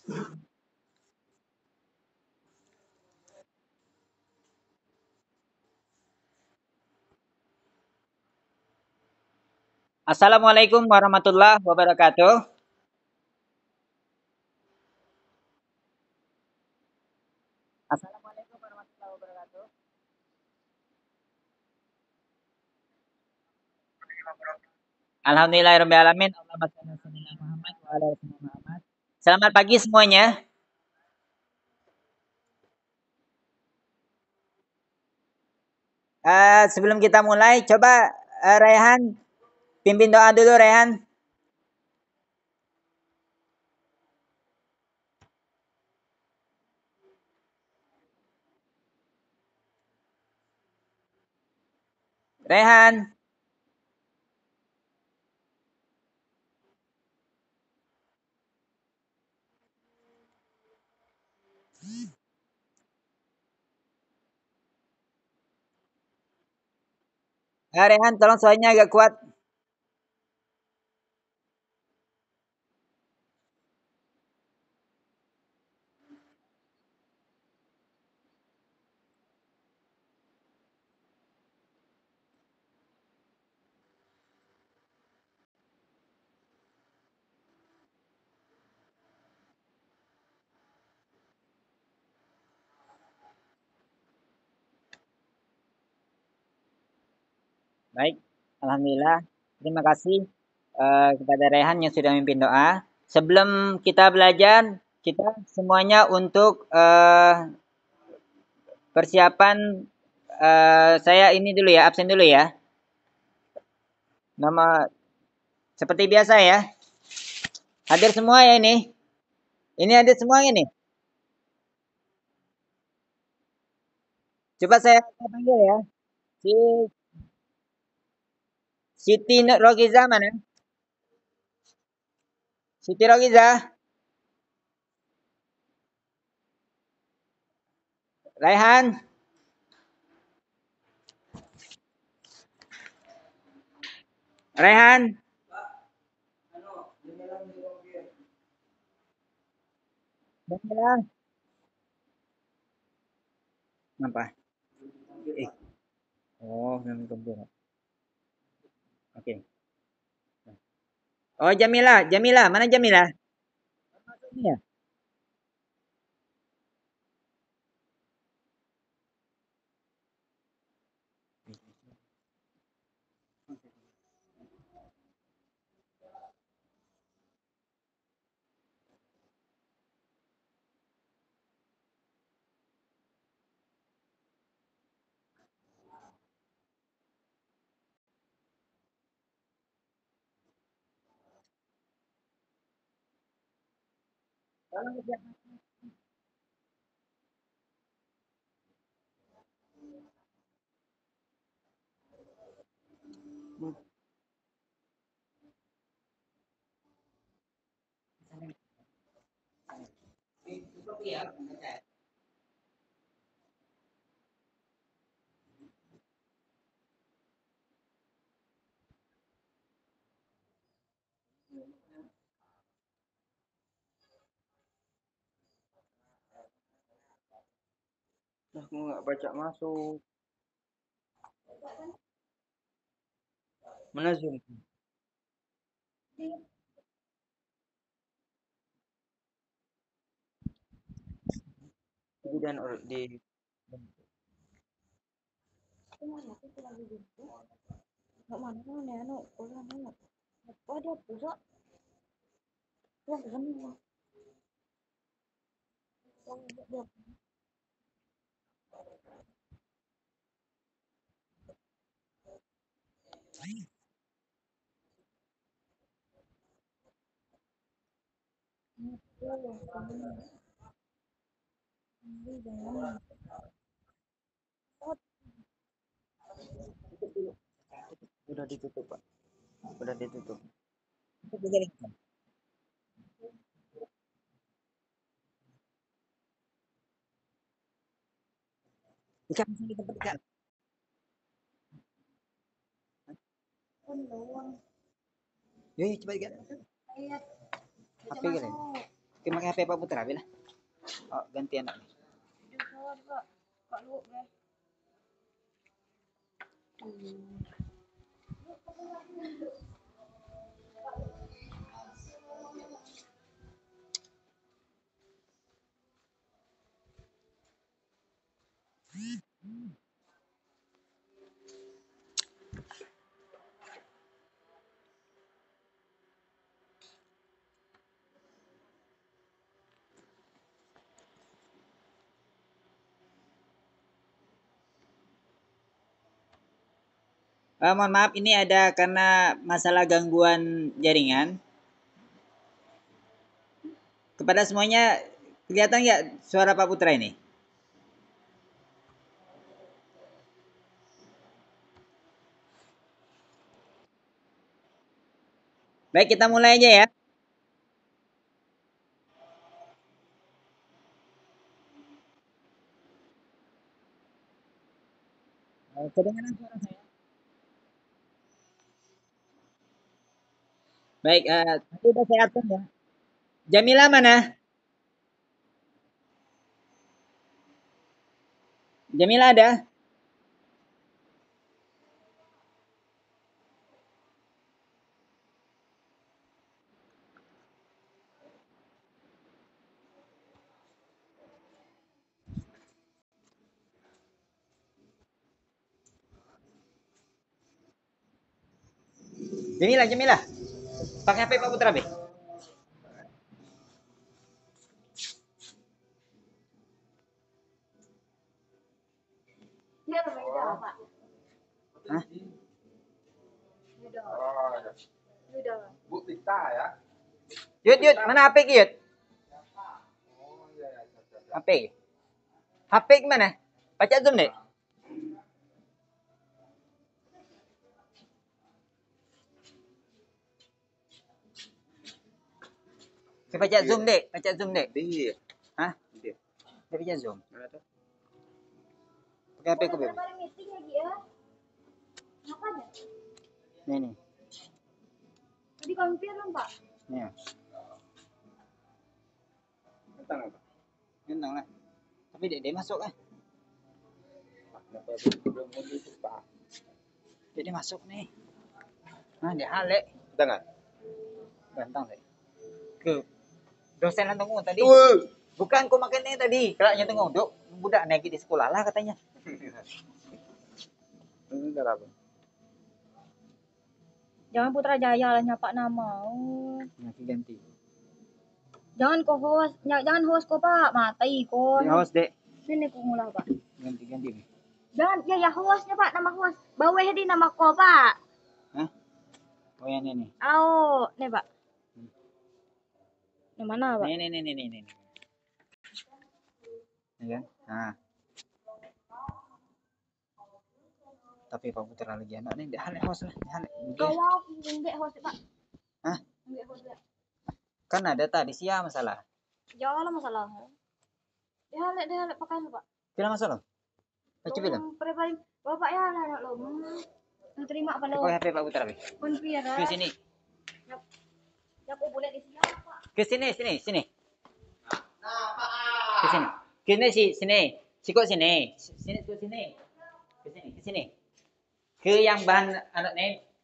Assalamualaikum warahmatullahi wabarakatuh. Assalamualaikum warahmatullahi wabarakatuh. Alhamdulillahirrahmanirrahim. Allahumma shalli ala sayyidina Muhammad wa ala ali sayyidina Muhammad. Selamat pagi semuanya. Sebelum kita mulai, coba Rehan pimpin doa dulu Rehan. Rehan. Rehan, tolong suaranya agak kuat. Baik, alhamdulillah. Terima kasih kepada Rehan yang sudah memimpin doa. Sebelum kita belajar, kita semuanya untuk persiapan saya ini dulu ya, absen dulu ya. Nama seperti biasa ya. Hadir semua ya ini. Ini hadir semua ini. Coba saya panggil ya. Si Siti Rogiza mana? Siti Rogiza, Raihan, Raihan. Jamila. Apa? Eh. Oh, belum kumpul. Oke. Oh, Jamila, Jamila, mana Jamila? Ini ya. Tolong siap. Aku nggak baca masuk. Mana Zoom? Dan di nggak mana nih anu ulang anu. Oh dia pusat. Yang kesana. Dia udah ditutup Pak. Udah ditutup. Ikan masih di tempat ikan. Yuk, coba ikan. HP kali. pakai HP Pak Putra bila. Oh, ganti anak nih. Mohon maaf, ini ada karena masalah gangguan jaringan. Kepada semuanya, kelihatan nggak suara Pak Putra ini? Baik, kita mulai aja ya. Kedengaran suara saya? Baik, tadi udah saya atur ya. Jamila mana? Jamila ada? Jamila. Pakai HP Pak Putra, Be. Hah? Bu Tita ya. Yud, mana HP Yud? HP. HP gimana? Baca Zoom deh. Saya baca Zoom deh, Iya. Hah? Iya. Saya baca Zoom. Mana tuh? Pakai HP ku, Be. Nih. Tadi kompir dong, Pak. Nih. Tentang apa? Bintang lah. Tapi dia masuk kan? Kenapa belum mau itu Pak? Dia masuk nih. Nah, dia hale. Tentang Bantang deh. Ke dosen yang tunggu tadi. tuh. Bukan ku makan ini tadi. Kelaknya tunggu. Duk, budak naik di sekolah lah katanya. Ini udah apa? Jangan Putrajaya lah nyapak nama. Nanti ganti. Jangan ko host, jangan host ko Pak, matai ko. Di host dek. Sini ko ngulah Pak. Ganti. Jangan, ya hostnya Pak, nama host. Bawah di nama ko Pak. Hah? Oh yang ini. Oh, nih Pak. Yang mana Pak? Nih. Ini kan? Nah. Tapi Pak Putra lagi anak nih, dia hale host lah. Dia hale. Kau enggak host Pak. Hah? Enggak host ya. Kan ada tadi siapa masalah? Janganlah masalah. Dia halik pakai lu Pak. Tidak masalah. Baca film. Preparing Bapak ya anak lo. Terima apa lo? Kau HP Pak Putra, Be. Konfir. Ke sini. Ya aku boleh di sini Pak. Ke sini. Ke sini. Kini sini. Sikut sini. Sikut sini. Ke sini. Ke yang bahan anak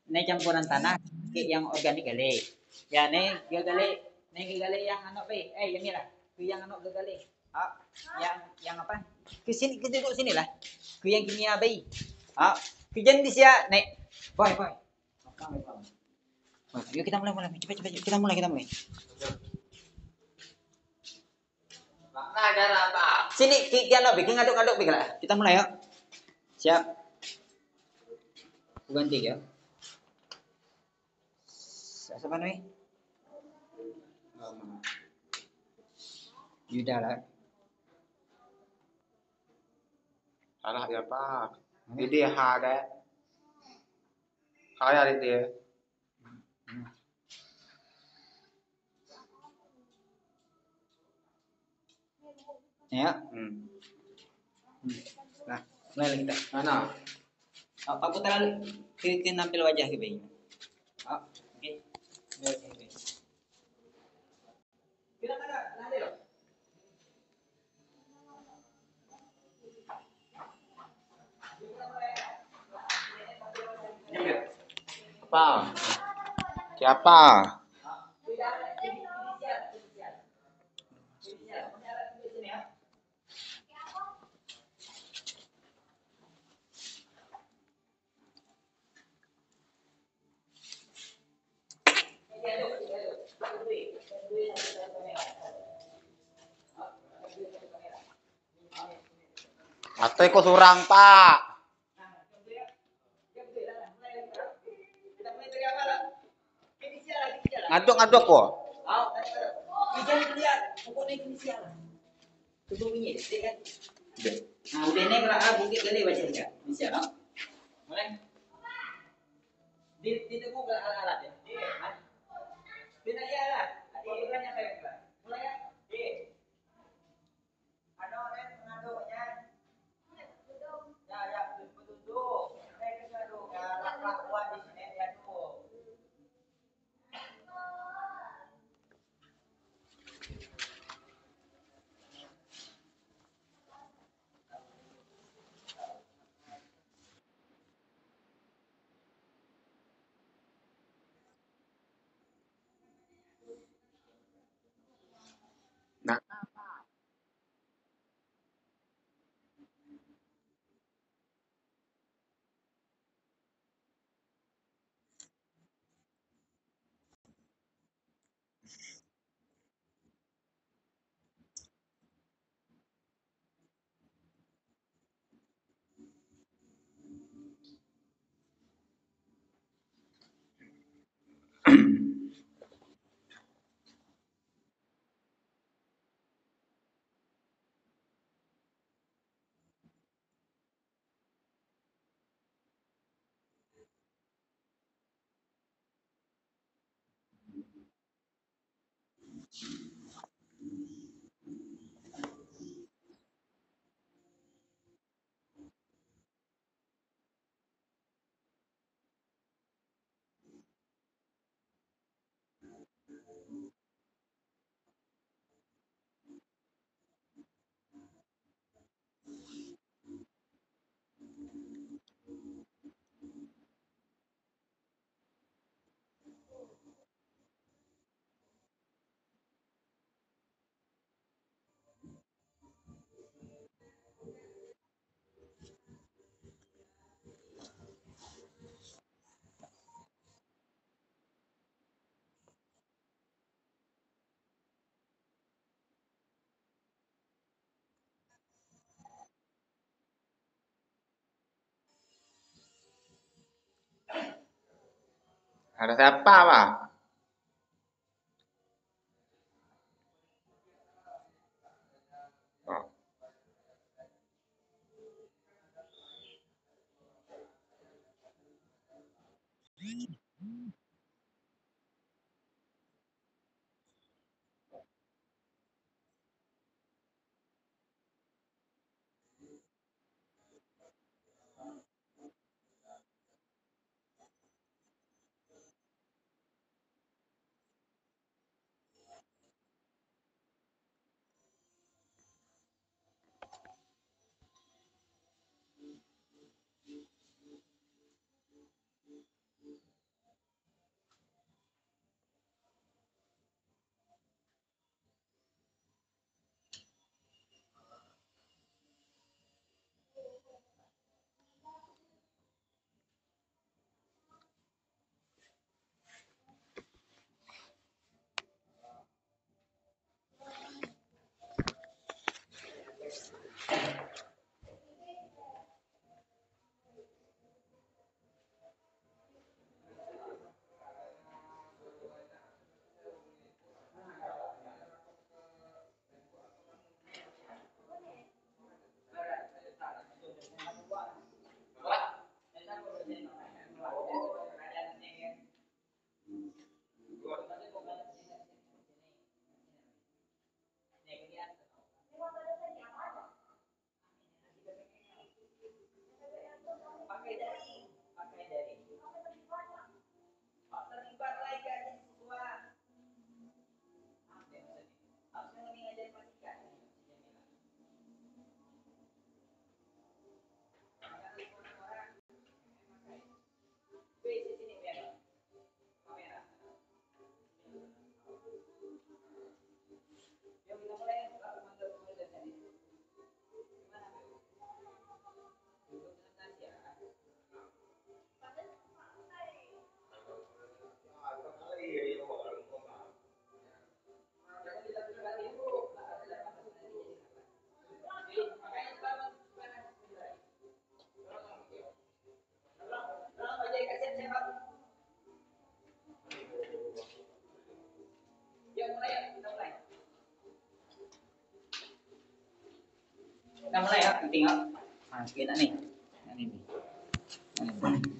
nih campuran tanah, ke yang organik kali. Ya nih gali yang anak pe. Yang lah. Ke yang anak gali. Yang apa? Ke sini, ke duduk sini lah. Ke yang kimia bayi. Ke jangan di sia nek. Boy. Yuk kita mulai. Cepat. Kita mulai. Nah, ada apa? Sini kian bikin ngaduk lah. Kita mulai yuk. Siap. Ganti ya. Siapa nih? Yuda lah. Salah ya Pak. Ini ada. Ada dia. Ya. Nah, Mulai lagi kita. mana? Pak Putra kita nampil wajah ke bayi. Oke. Kita Siapa? Siapa? Atau ikut surang, Pak. Ngaduk-ngaduk kok. Nah, udah ini kalau bukit kali baca enggak? Bisa, no? Mulai. Di temu ke alat ya. Di ya lah. Di kan yang kayak mulai ya. Di. Ano pengaduknya. Ya, ya, betul. Saya ngaduk. Ya, lakukan di sini ya tuh. Nah, ada siapa, Pak? Oh. Kita mulai ya, penting ya. Nah, kita nih. Nah, ini. Nah, ini.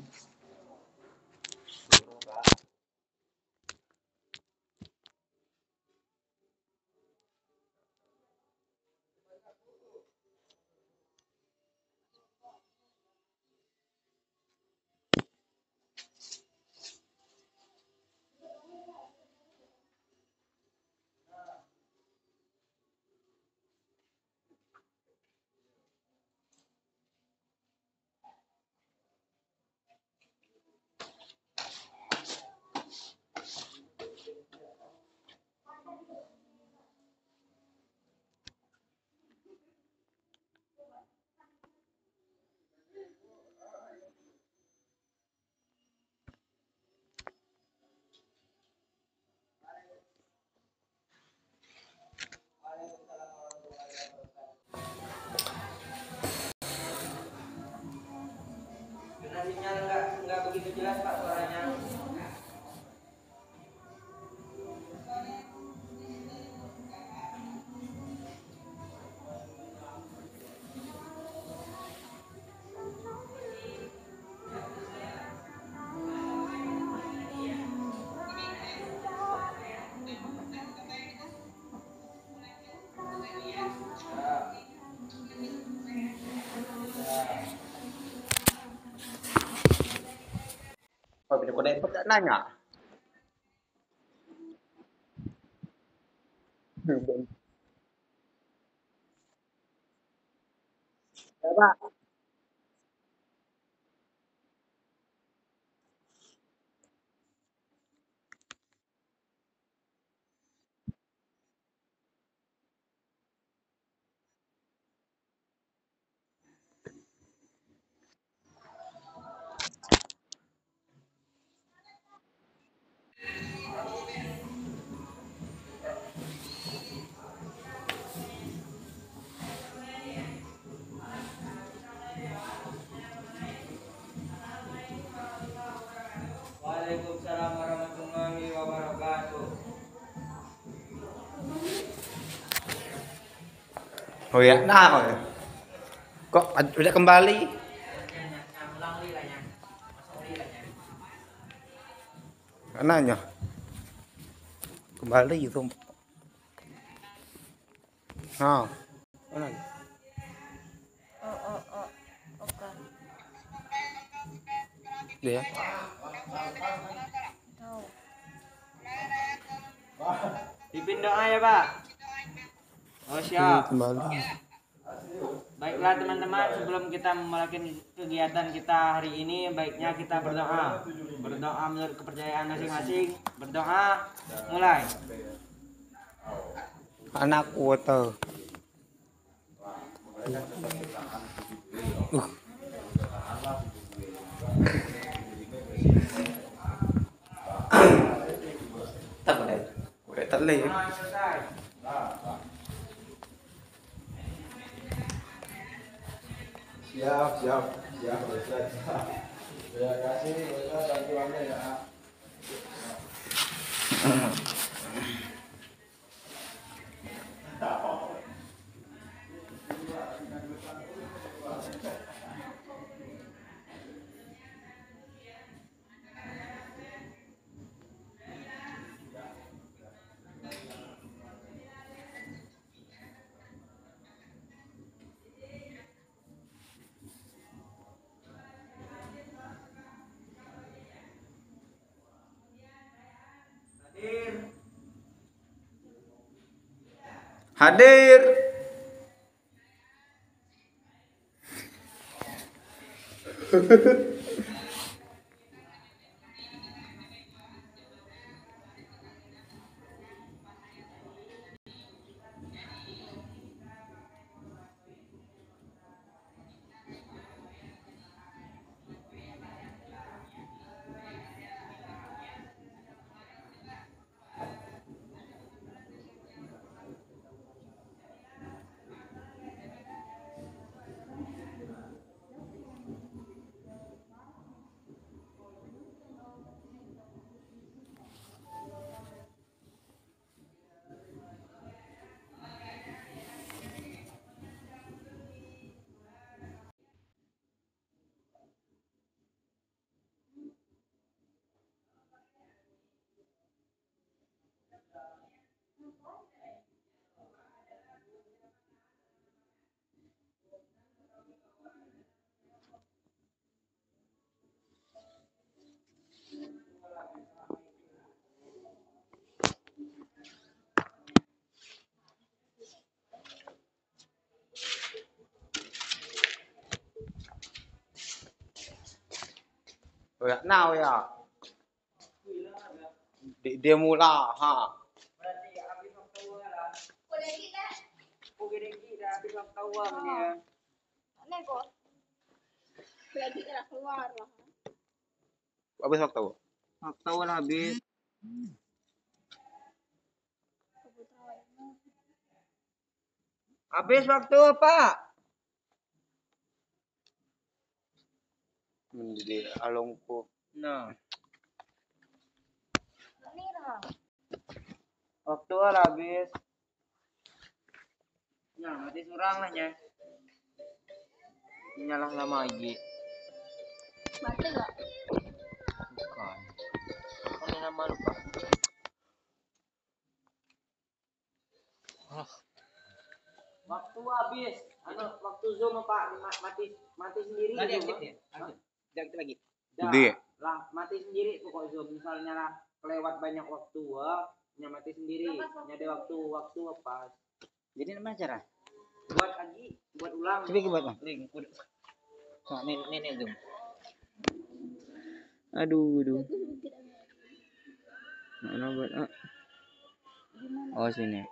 Sinyal nggak begitu jelas Pak suaranya. Oh, video kode itu nggak nanya. Ya, Pak. Waalaikumsalam warahmatullahi wabarakatuh. Oh ya, nah, kok udah kembali? Nanya, kembali itu. Nah, mana? Oke. Dia. Tahu. Pimpin doa ya Pak. Oh siap. Kembali. Baiklah teman-teman, sebelum kita memulai kegiatan kita hari ini, baiknya kita berdoa. Berdoa menurut kepercayaan masing-masing. Berdoa, mulai. Anakku tuh. Tak boleh. Boleh tak boleh. Selesai. Siap, siap, siap, Ustaz. Terima kasih Ustaz bantuannya ya. Hadir. Ya, now ya. Dia mula ha. Berarti habis waktu lah. Oke deh, kita habis waktu dia. Nek kok. Lagi keluar lah. Habis waktu. Waktu lah habis. Habis waktu Pak. Menjadi alongku. Nah, Ini lah. waktu lah habis. Nah, mati surang lah ya. Nyalah lama lagi. Mati enggak? Bukan. Ini nama lupa. Waktu habis. Waktu Zoom Pak mati sendiri. Nanti aktif ya. Aktif lagi. Dia. Lah mati sendiri pokok Zoom. Misalnya lah kelewat banyak waktu, nya mati sendiri. Nyade waktu apa? Jadi mana cara? Buat lagi, buat ulang. Coba buat Bang. Nah, ini Zoom. Aduh. Mana buat Oh sini.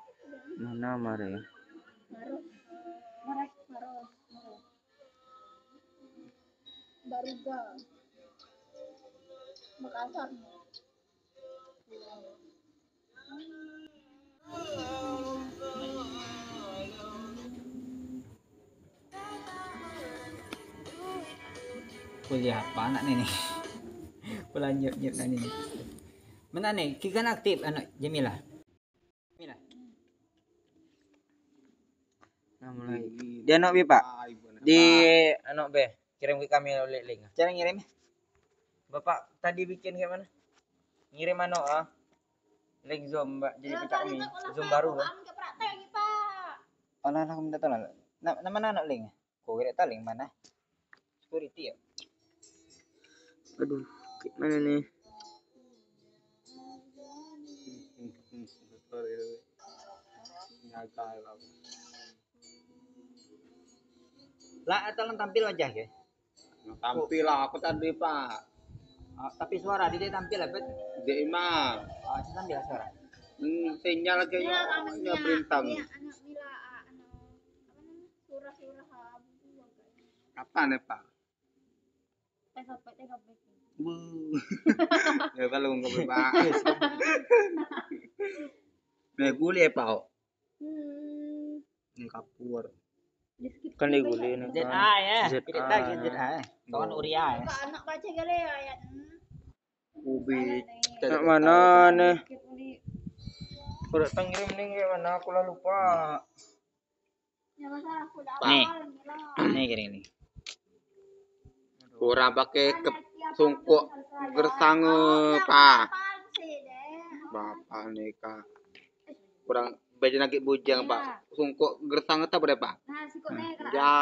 Mana marah ya? Maros. Baruga. Makassar. Kuliah apa anak nih? Lanjut nanti nih. Mana nih? Kita kan aktif anak Jamila. Jamila. Nah, mulai. Dia anak B, Pak. Di anak B. Kirim ke kami link. Cara ngirim? Bapak tadi bikin kayak mana? Ngirim mana link Zoom, Mbak. Jadi pecah kami. Zoom baru kan? Oh, nah, aku minta tolong. Nama anak link. Kok kira tahu link mana? Security ya. Aduh, mana nih? Lah, tolong tampil wajah ya. Tampil lah aku tadi Pak. Tapi suara dia tampil lah, Bet. Dia imam. Saya tampil lah suara. Sinyal kayaknya berintang. Kapan ya Pak? Ya kalau nggak berbahas. Nah, gule Pak. Kapur. Kan diguli nih. ZA ya. Tidak lagi ZA. Kawan Uria ya. Anak baca gale ayat. Ubi. Nak mana nih? Udah ngirim nih kayak mana? Aku lah lupa. Ya masalah aku dah Nih. hafal Nih gini nih. Kurang pakai sungkuk gersang Pak. Bapak nih Kak. Kurang baju nagik bujang Pak. Sungkuk gersang itu berapa Pak? Nah, sikutnya Ya.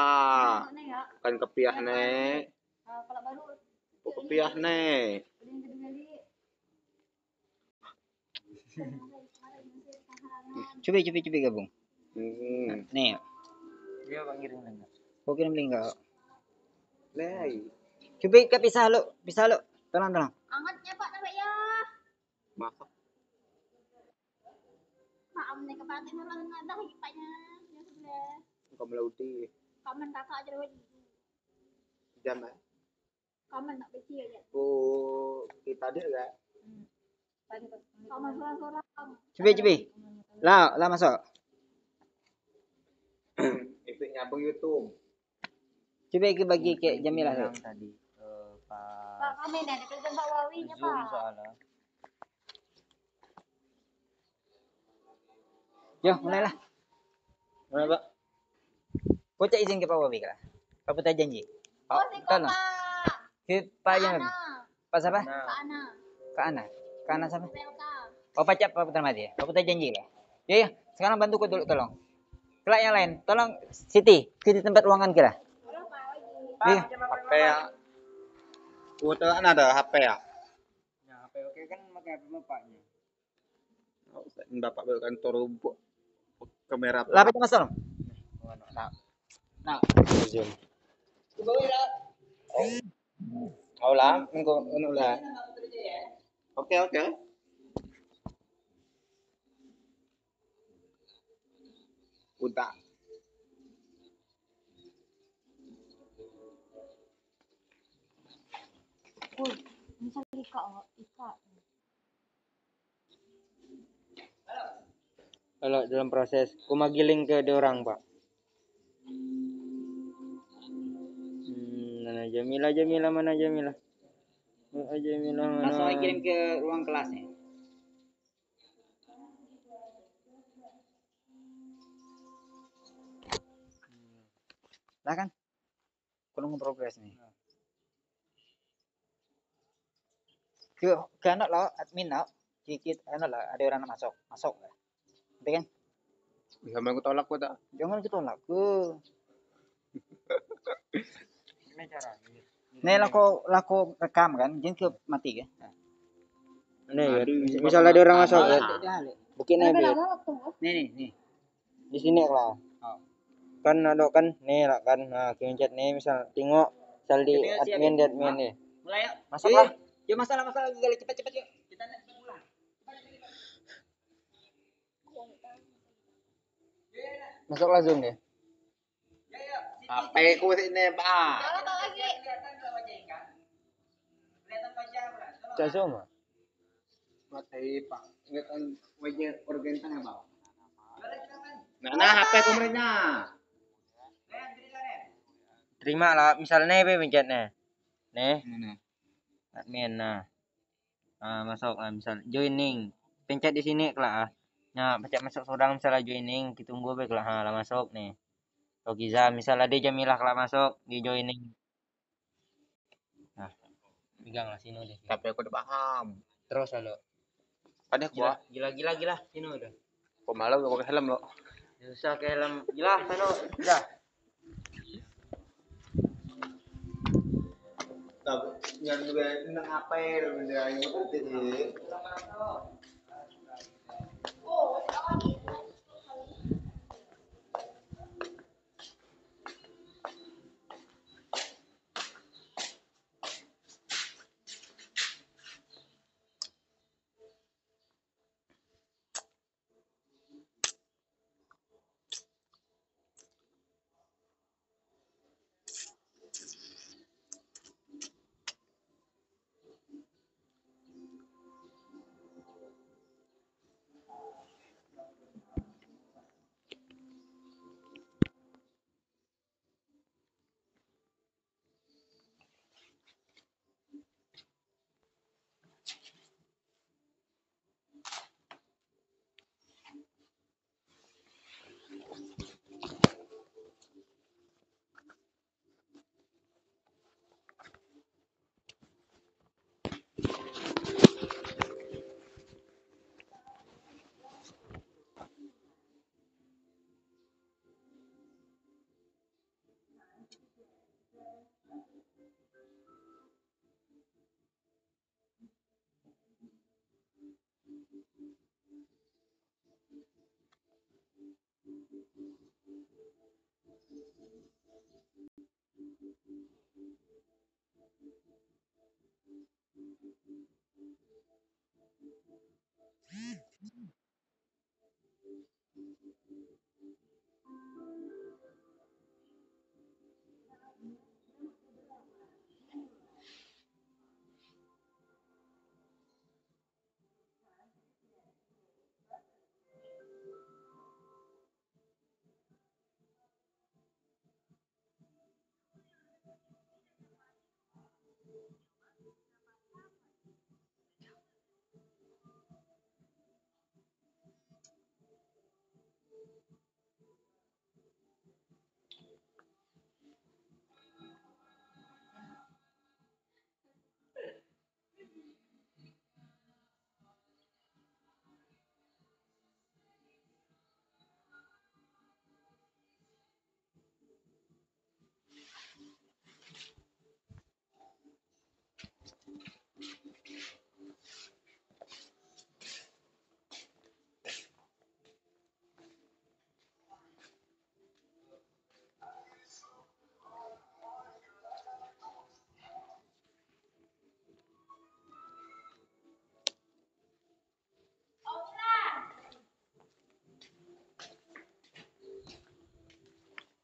ya. Kan kepiah nih. Kalau baru Kepiah nih. Coba gabung. Hmm. Nih. Dia Bang kirim link. Kau kirim link enggak? Lei. Coba ke pisah lu. Tolong. Angatnya Pak sampai ya. Masak. Pak amne kepatin orang ada hikipnya. Ya sudah. Kamu lauti. Kamen kakak aja lagi. Jam eh. Kamen nak beci aja. Oh, kita dia enggak? Kamen suara-suara. Coba. Lah masuk. Itu nyambung YouTube. Coba ke bagi ke Jamila tadi. Pak kamen ada kerja Pak Wawinya Pak. Soalnya. Yo, mulailah. Mulai, Pak. Kau cak izin ke Pak Wawi kah? Kau putar janji. Oh, si Pak. Ke Pak yang Pak siapa? Kak Ana. Kak Ana siapa? PLK. Oh, Pak putar mati ya. Kau putar janji lah. Ya. Sekarang bantu kau dulu tolong. Kelak yang lain, tolong Siti ke tempat ruangan kira. Iya. HP ya. Udah kan ada HP ya? Ya, HP oke kan pakai HP bapaknya. Bapak baru kantor kamera. Lah apa Mas Tolong? Nah. Zoom. Mau lah, engko anu lah. Oke oke. Udah. Uy, misal ika oh, ika. Kalau dalam proses kumagiling ke orang pak. Mana Jamila Jamila mana Jamila? Jamila mana? Langsung aja kirim ke ruang kelasnya. Lah kan? Kurang progres nih. Ke anak lo admin lo. Dikit anak lo ada orang masuk. Masuk. Nanti kan? Bisa main aku tolak kok tak. Jangan kita laku. Nih laku rekam kan, jangan ke mati kan? Nih, ya. Misalnya ada orang masuk ya. Bukit Berapa nabi. lama waktu? Nih. Di sini lah. Oh. Kan ada kan nih lah kan. Nah, kincet nih misal tengok misal di admin nih. Mulai yuk. Masuklah. Yuk masalah gali cepet yuk. Kita nak pulang. Masuk langsung deh. HP ku sini, Pak. Jangan tak lagi. Kelihatan enggak wajahnya kan? Kelihatan wajah berarti. Cak semua. Materi Pak. Ingat kan wajah organ ya, Pak. Nah, Nah, HP ku merenya. Terima lah. Misalnya apa pencetnya? Nih, Mana? admin nah. Masuk lah misal joining. Pencet di sini lah. Nah, pencet masuk seorang misalnya joining, kita tunggu baik lah. Lah masuk nih. Okiza misalnya dia Jamilah lah masuk di joining. Nah, pegang lah sini deh. Tapi aku udah paham. Terus lo. Ada gua. Gila sini udah. Kok malah gua pakai helm lo. Susah ke helm. Gila sana. Udah. Tapi yang juga nang apa ya benda yang penting.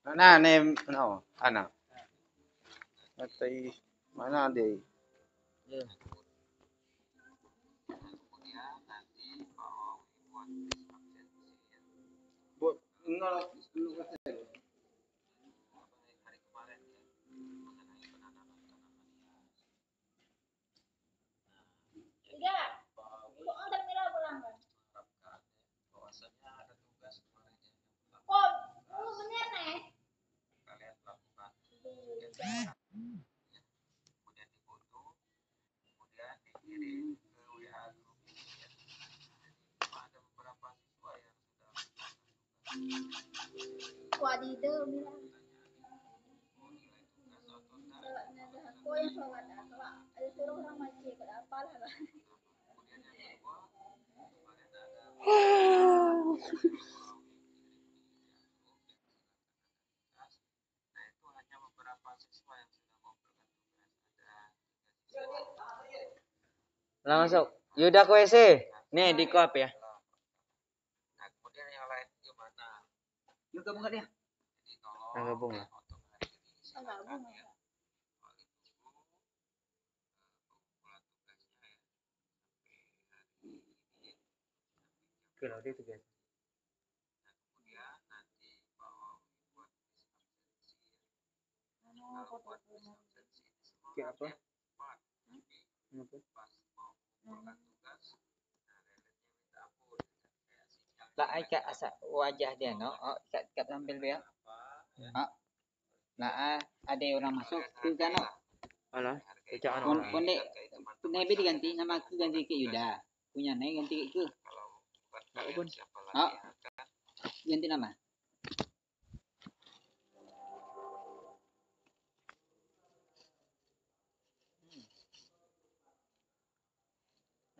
Nah, nih, no, anak. Nanti mana deh? Ya. Buat enggak lu kata. Tiga. Kok antar mila pulang kan? Kok? Oh, bener nih. Wadidaw bilang. Kok yang sholat kalau ada suruh orang masjid pada apa lah. Lah masuk. Yuda ke WC. Nih di koap ya. Yuk kamu nggak dia? Nah, gabung lah. Kalau dia tuh guys. Kayak apa? Apa? Lah ai kat asa wajah dia no. Oh, kat tampil dia. Ah, lah ada orang masuk ke kana. Alah, bacaan Pon orang. pondek Nebe diganti nama ke ganti ke Yuda. Punya Nai ganti ke. Enggak pun. Ah, ganti nama.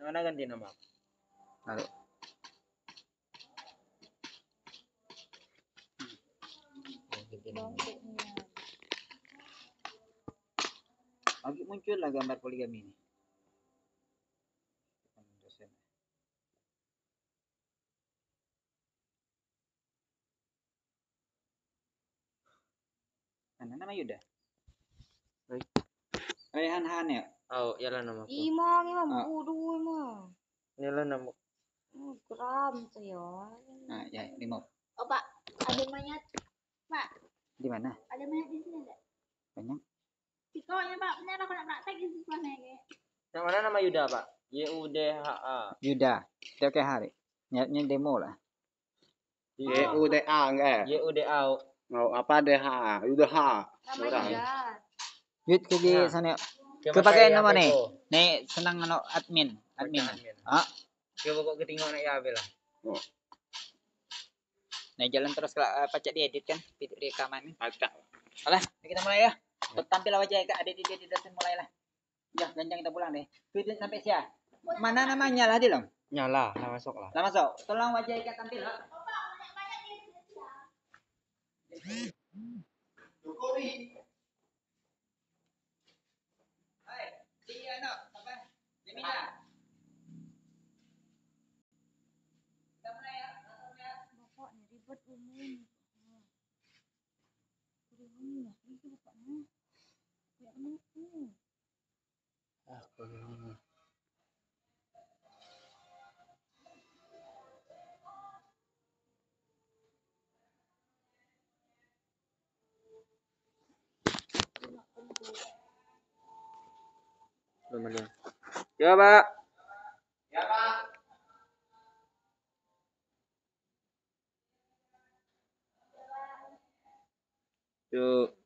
Mana ganti nama? Lalu. Ganti nama. Lagi muncul lah gambar poligami ini. Mana nama Yuda? Baik. Han ya. Oh, yalah nama aku. Imang bodoh imang. Yalah nama. Geram saya. Nah, ya, lima. Oh Pak, ada mayat. Pak, Di mana? ada mayat di sini enggak? Banyak. Pokoknya Pak, benar aku nak praktek di sekolahnya kayak. Yang mana nama Yuda, Pak? YUDHA. Yuda. Dia kayak hari. Nyatnya demo lah. UDA enggak? YUDA. Mau apa DH? Udah H. Nama Udah. Yuda. Yud ke Ya. sana. Kau Kepakai pakai nama apa nih. itu? Nih senang ano admin. Ah, Kau kok ketinggalan nak ya lah. Oh, nah jalan terus ke pacak diedit kan, video rekaman. acak. Alah, kita mulai ya. Tampil wajah Kak, ada di dalam mulai lah. Ya, ganjang kita pulang deh. Video sampai siapa? Mana namanya lah Dilong? Nyala, lah masuk lah. Lah masuk. Tolong wajah Kak tampil. Ha? Jokowi. Hai, iya no, apa? Jamila. Kita mulai ya. Bapak ni ribet umum. Umum, itu bapaknya. Ya umum. Ah, kau ini. Belum ada. Ya, Pak. Ya, Pak. Yuk.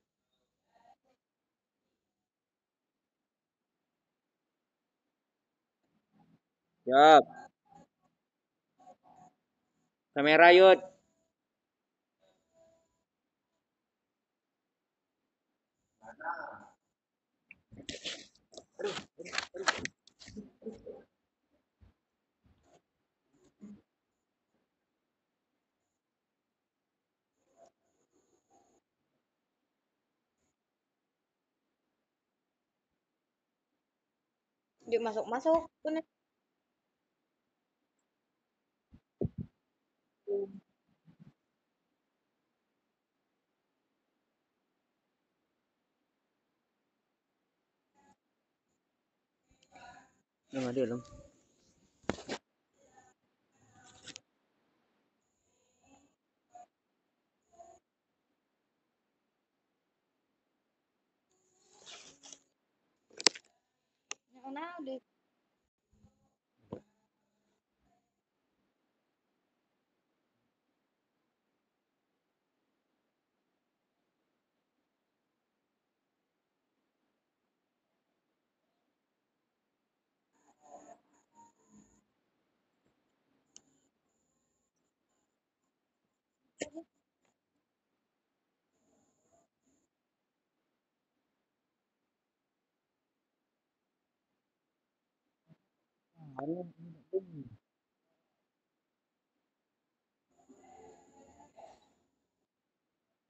Siap. Kamera yuk. Dia masuk-masuk. Belum ada belum. Yang mana udah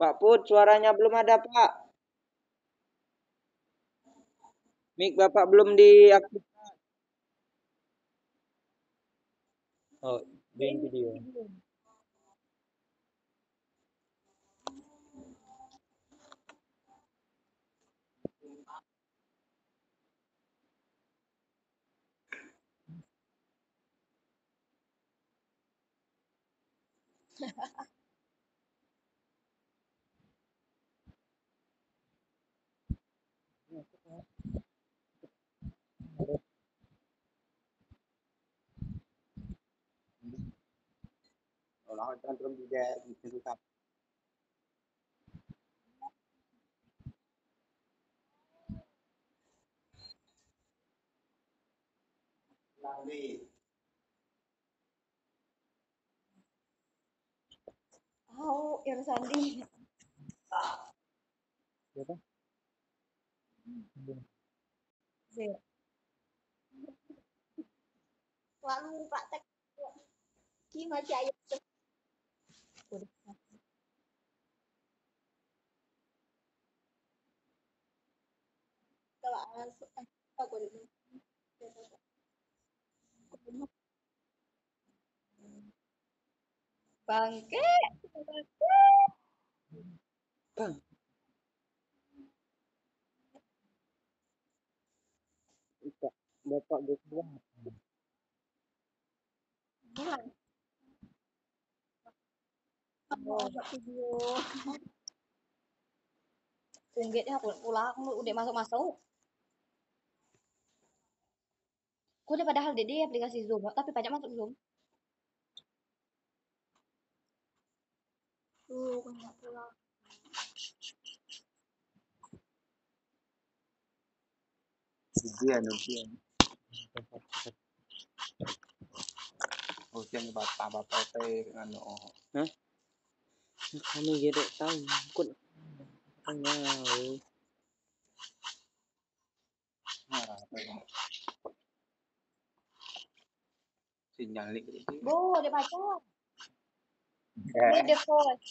Pak Put, suaranya belum ada, Pak. Mic Bapak belum diaktif. Oh, join video. Olah kan belum juga gitu kan. oh yang Sandi. Siapa? Lalu praktek gimana aja ya. Kalau aku bangke. Bang. Bapak gue buang. Mau buat video. Unggitnya aku pulang udah masuk. Aku udah padahal dede aplikasi Zoom, tapi pajak masuk Zoom. Kan nggak pulang. Ujian. Ujian bapak teh anu. Hah? Kami gede tahu. Kut. Tanya. Sinyal nih gitu. Bo, dia pacar. Ini the coach.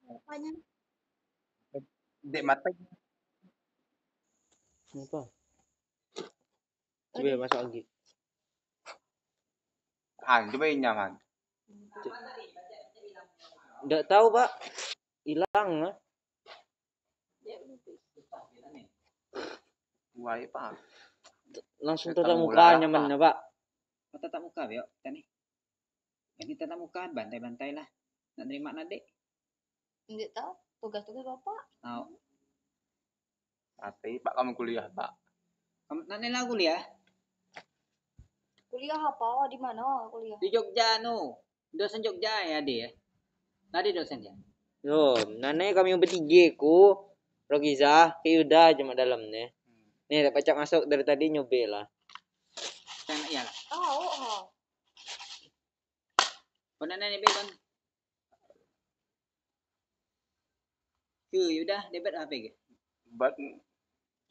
Apanya? Dek mata. Apa? Coba masuk lagi. Coba ini nyaman. Enggak tahu, Pak. Hilang, ah. Wah, Pak. Langsung Tetap tatap mula, muka nyaman, Pak. Pak. Tatap muka, yuk. Tani. Ini tatap muka, bantai-bantai lah. Nak terima nadek. Enggak tahu. Tugas-tugas Bapak. Tahu. Tapi Pak kamu kuliah, Pak. Kamu nanti lah kuliah Kuliah apa? Di mana kuliah? di Jogja nu. Dosen Jogja ya dia. Tadi dosen ya. Yo, nane kami bertiga ku. Rogiza, Yuda cuma dalam nih. Nih, dapat pacak masuk dari tadi nyobe lah. Saya ya lah. Oh. Pernah nanya beban. Udah debat apa gitu? Buat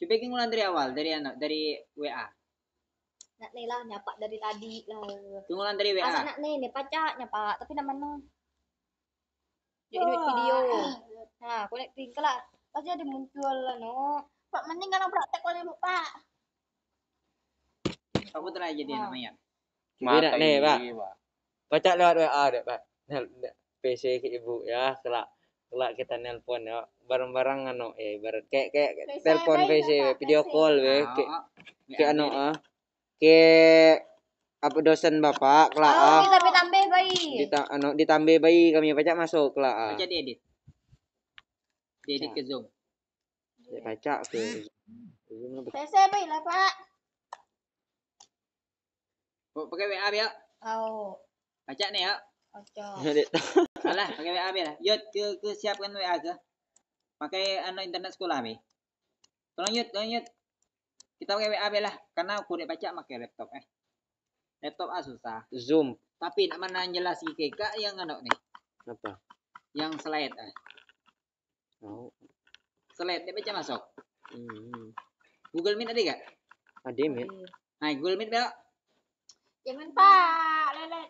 Coba ngulang dari awal, dari WA. Nak nih lah nyapa dari tadi lah. Ngulang dari WA. Asa nak nih pacak nyapa, tapi nama mana? Jadi video. Nah, connecting lah. Pasti ada muncul lah no. Pak mending kan praktek oleh Pak. Apa tuh aja dia namanya? Beda nih, Pak. Pak. Pacak lewat WA deh, Pak. PC ke ibu ya, kelak. Kelak kita nelpon ya. Bareng-bareng anu ibarat kayak telepon VC video call we kayak anu kayak apa dosen bapak kelak Kita tambah bayi. ditambah bayi kami pacak masuk kelak Baca diedit. Diedit ke Zoom. pacak ke Saya bayi lah Pak. Pakai WA ya. Oh. Baca nih ya. Oke. Salah, pakai WA lah. Yud ke siapkan WA ke. Pakai internet sekolah be. Tolong Yud. Kita pakai WA lah karena aku udah baca pakai laptop Laptop susah. Zoom. Tapi nak mana jelas kak yang nih. Apa? Yang slide Tahu. Slide dia baca masuk. Google Meet ada gak? Ada Meet. Nah, Google Meet ya. Jangan Pak, lelet.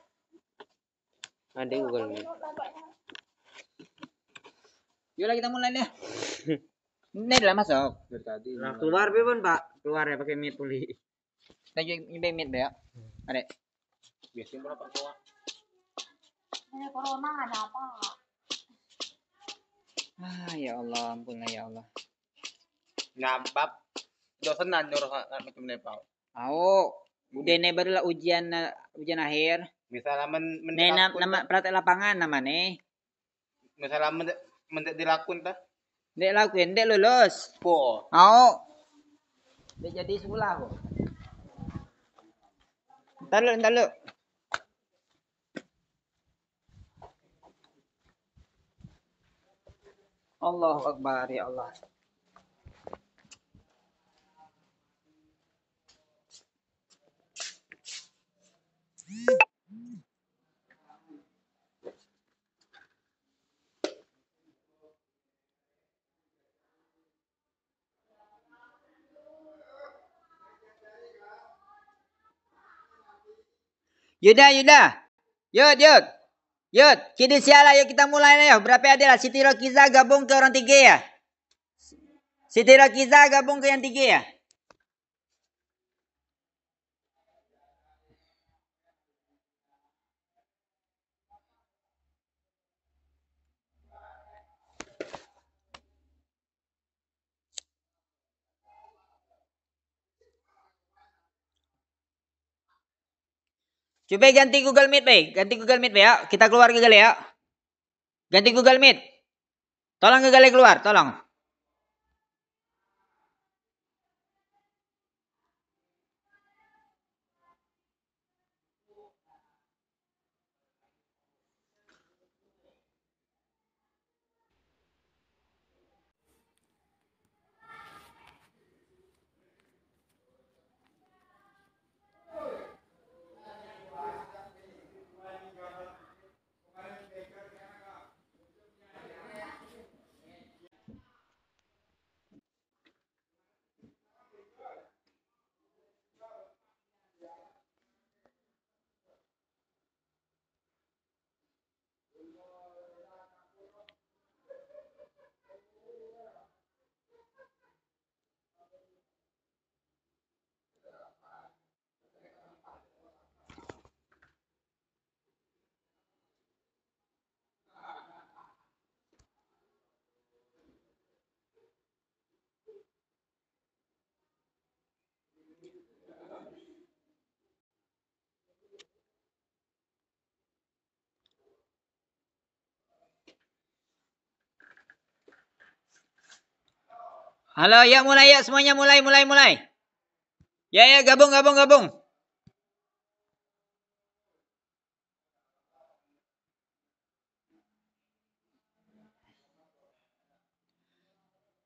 Ada Google Meet. Yuk kita mulai nih. Ini udah masuk. Dari tadi. Nah, keluar pun Pak. Keluar ya pakai Meet pulih. Kita nyoba Meet ya. Ada. Biasanya berapa tua? Ini corona ada apa? Ya Allah, ampun ya Allah. Nabab dosen nyuruh macam Nepal. Udah nih barulah ujian akhir. Misalnya Nih nama praktek lapangan nama nih. Misalnya mendak dilakun tah. Dek lakuin, dek lulus. Po. Dek jadi sekolah kok. Entar lu. Allahu Akbar ya Allah. Yuda. Yud, kini sialah yuk kita mulai nih. Berapa ada lah? Siti Rokiza gabung ke orang 3 ya? Siti Rokiza gabung ke yang 3 ya? Coba ganti Google Meet, baik. Ganti Google Meet, ya. Kita keluar ke Gale ya. Ganti Google Meet. Tolong ke Gale keluar, tolong. Halo, ya mulai ya semuanya mulai. Ya gabung.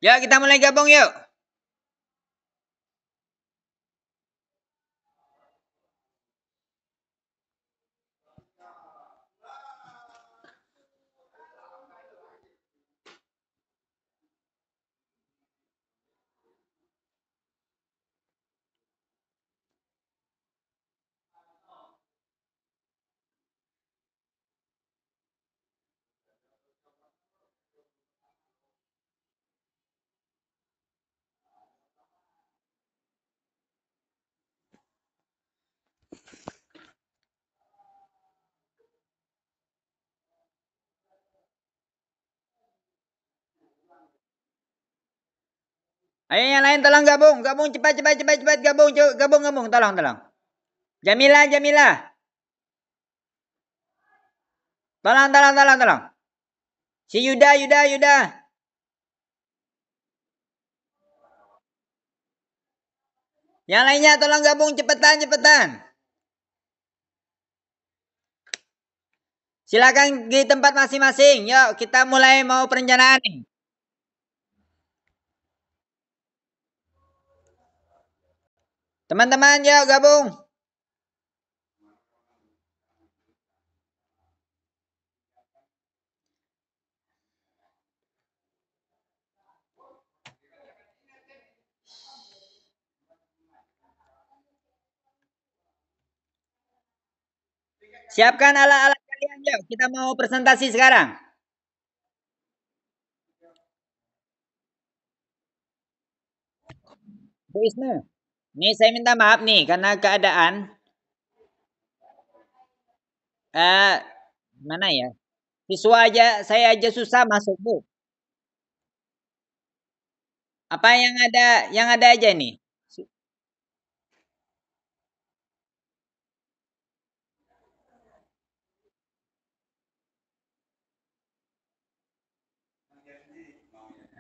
Ya kita mulai gabung yuk. Ayo yang lain tolong gabung, gabung cepat gabung, gabung, tolong. Jamila. Tolong. Si Yuda. Yang lainnya tolong gabung cepetan. Silakan di tempat masing-masing. Yuk, kita mulai mau perencanaan nih. Teman-teman, yuk gabung. Siapkan alat-alat kalian, yuk. Kita mau presentasi sekarang. Bu Isma, nih saya minta maaf nih karena keadaan mana ya? Saya aja susah masuk, Bu. Apa yang ada aja nih?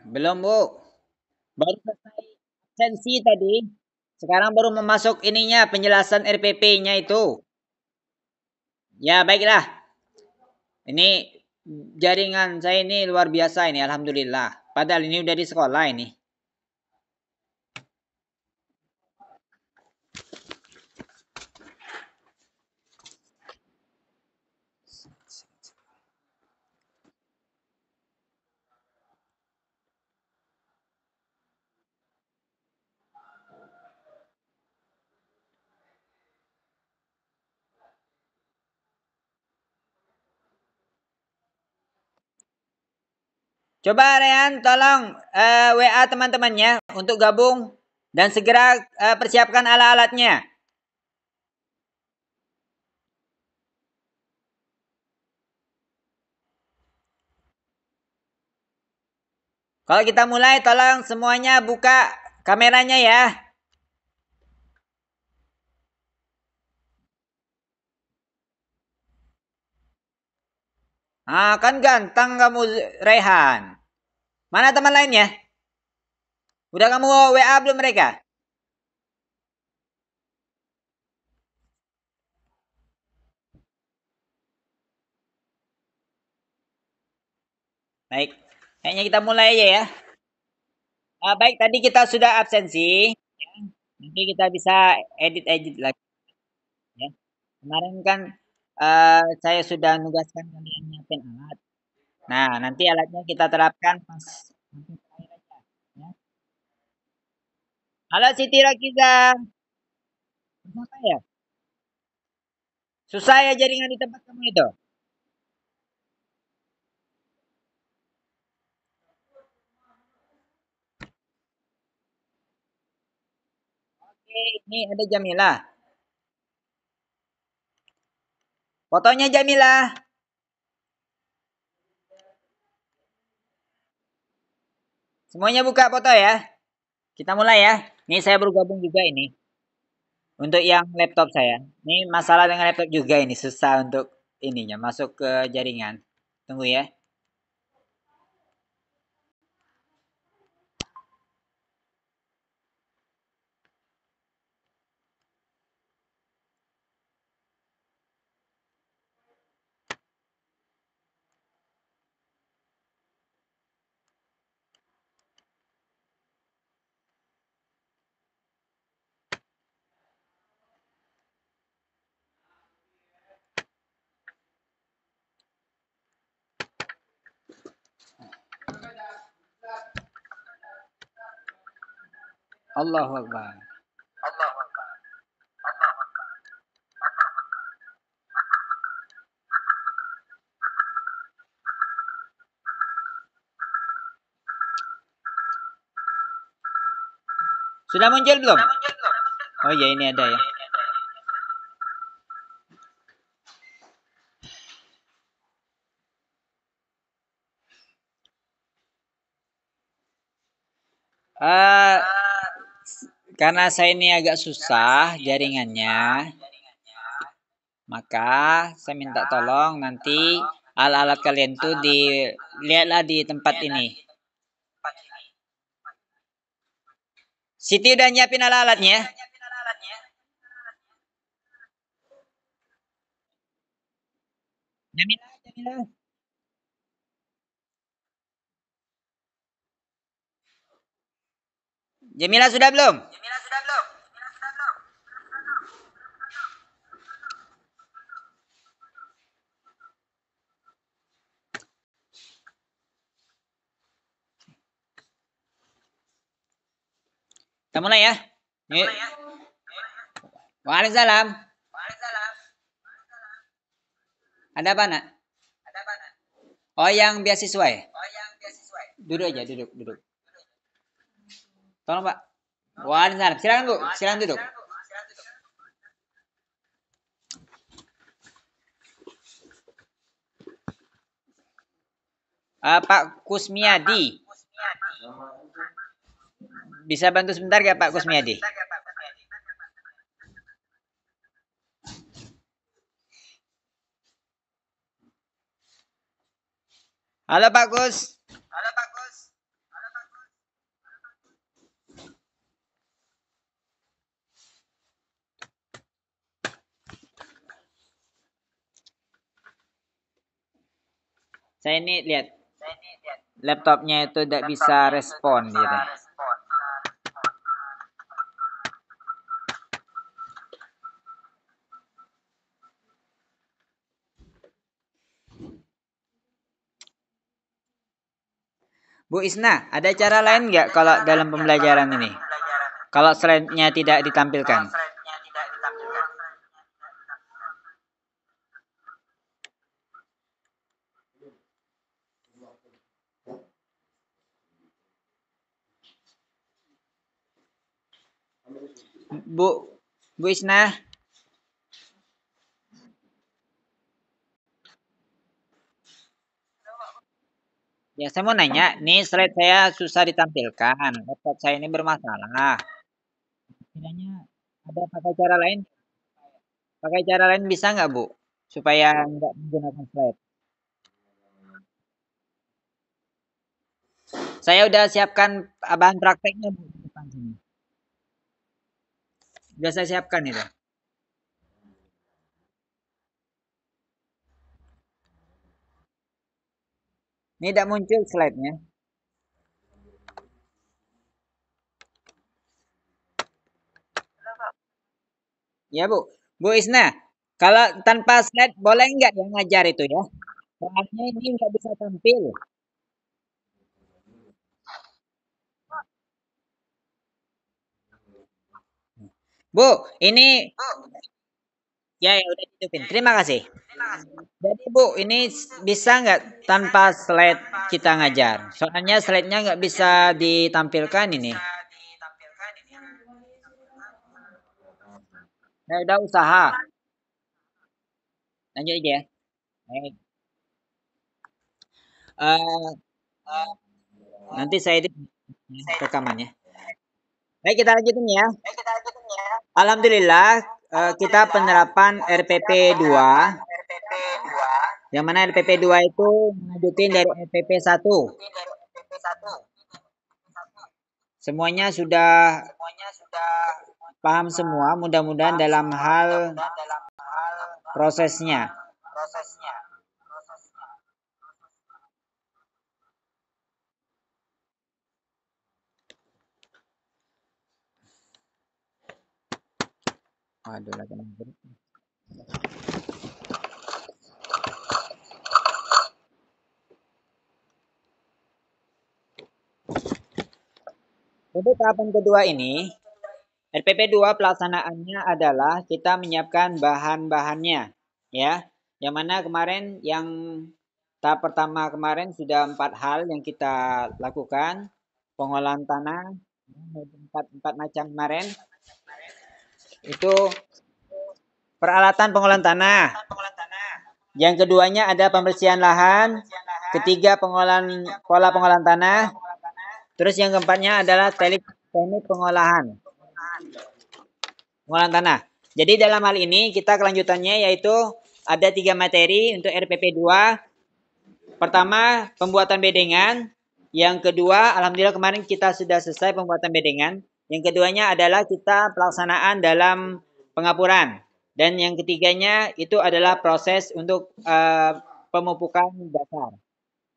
Belum, Bu. Baru selesai absensi tadi. Sekarang baru memasuk ininya penjelasan RPP-nya itu. Ya, baiklah. Ini jaringan saya ini luar biasa ini, alhamdulillah. Padahal ini udah di sekolah ini. Coba Rehan tolong WA teman-temannya untuk gabung dan segera persiapkan alat-alatnya. Kalau kita mulai tolong semuanya buka kameranya ya. Ah, kan ganteng kamu Rehan. Mana teman lainnya? Udah kamu WA belum mereka? Baik, kayaknya kita mulai aja ya. Baik, tadi kita sudah absensi. Ya. Nanti kita bisa edit lagi. Ya. Kemarin kan saya sudah nugaskan kalian nyiapin alat. Nah, nanti alatnya kita terapkan pas nanti terakhir aja. Ya. Halo Siti Rakiza. Kenapa ya? Susah ya jaringan di tempat kamu itu? Oke, ini ada Jamila. Fotonya Jamila. Semuanya buka foto ya. Kita mulai ya. Ini saya baru gabung juga ini. Untuk yang laptop saya. Ini masalah dengan laptop juga ini. Susah untuk ininya. Masuk ke jaringan. Tunggu ya. Allahu Akbar. Sudah muncul belum? Oh ya ini ada ya. Eh, karena saya ini agak susah jaringannya, maka saya minta tolong nanti alat-alat kalian tuh dilihatlah di tempat ini. Siti udah nyiapin alat-alatnya? Jamila, Jamila. Jamila sudah belum? Kita mulai ya. Yuk. Waalaikumsalam. Ada apa, Nak? Oh, yang beasiswa ya? Duduk aja, duduk. Tolong, Pak. Waalaikumsalam. Silakan, Bu. Silakan duduk. Pak Kusmiadi. Bisa bantu sebentar gak Pak Kusmiadi? Halo Pak Kus. Saya ini lihat laptopnya itu tidak bisa respon gitu. Bu Isna, ada cara lain nggak kalau dalam pembelajaran ini? Kalau slide-nya tidak ditampilkan? Bu Isna. Ya, saya mau nanya, nih slide saya susah ditampilkan. Laptop saya ini bermasalah. Kiranya ada pakai cara lain? Pakai cara lain bisa nggak, Bu? Supaya nggak menggunakan slide. Saya udah siapkan bahan prakteknya Bu, di depan sini. Udah saya siapkan itu. Ini tidak muncul slide-nya. Ya, Bu. Bu Isna, kalau tanpa slide boleh nggak yang ngajar itu ya? Soalnya ini nggak bisa tampil. Bu, ini ya udah ditutupin. Terima kasih. Jadi Bu, ini bisa nggak tanpa slide kita ngajar? Soalnya slide-nya nggak bisa ditampilkan ini. Saya udah usaha. Lanjut aja ya. Baik. Nanti saya edit rekamannya. Baik, kita lanjutin ya. Alhamdulillah kita penerapan RPP 2. Yang mana RPP 2 itu melanjutin dari RPP 1. Semuanya sudah paham semua, mudah-mudahan dalam hal prosesnya. Waduh, lagi nangkep. Untuk tahapan kedua ini, RPP 2 pelaksanaannya adalah kita menyiapkan bahan-bahannya, ya. Yang mana kemarin yang tahap pertama kemarin sudah 4 hal yang kita lakukan, pengolahan tanah, empat macam kemarin. Itu peralatan pengolahan tanah. Yang keduanya ada pembersihan lahan. Ketiga pola pengolahan tanah. Terus yang keempatnya adalah teknik pengolahan tanah. Jadi dalam hal ini kita kelanjutannya yaitu ada 3 materi untuk RPP 2. Pertama, pembuatan bedengan. Yang kedua, alhamdulillah kemarin kita sudah selesai pembuatan bedengan. Yang keduanya adalah kita pelaksanaan dalam pengapuran. Dan yang ketiganya itu adalah proses untuk pemupukan dasar.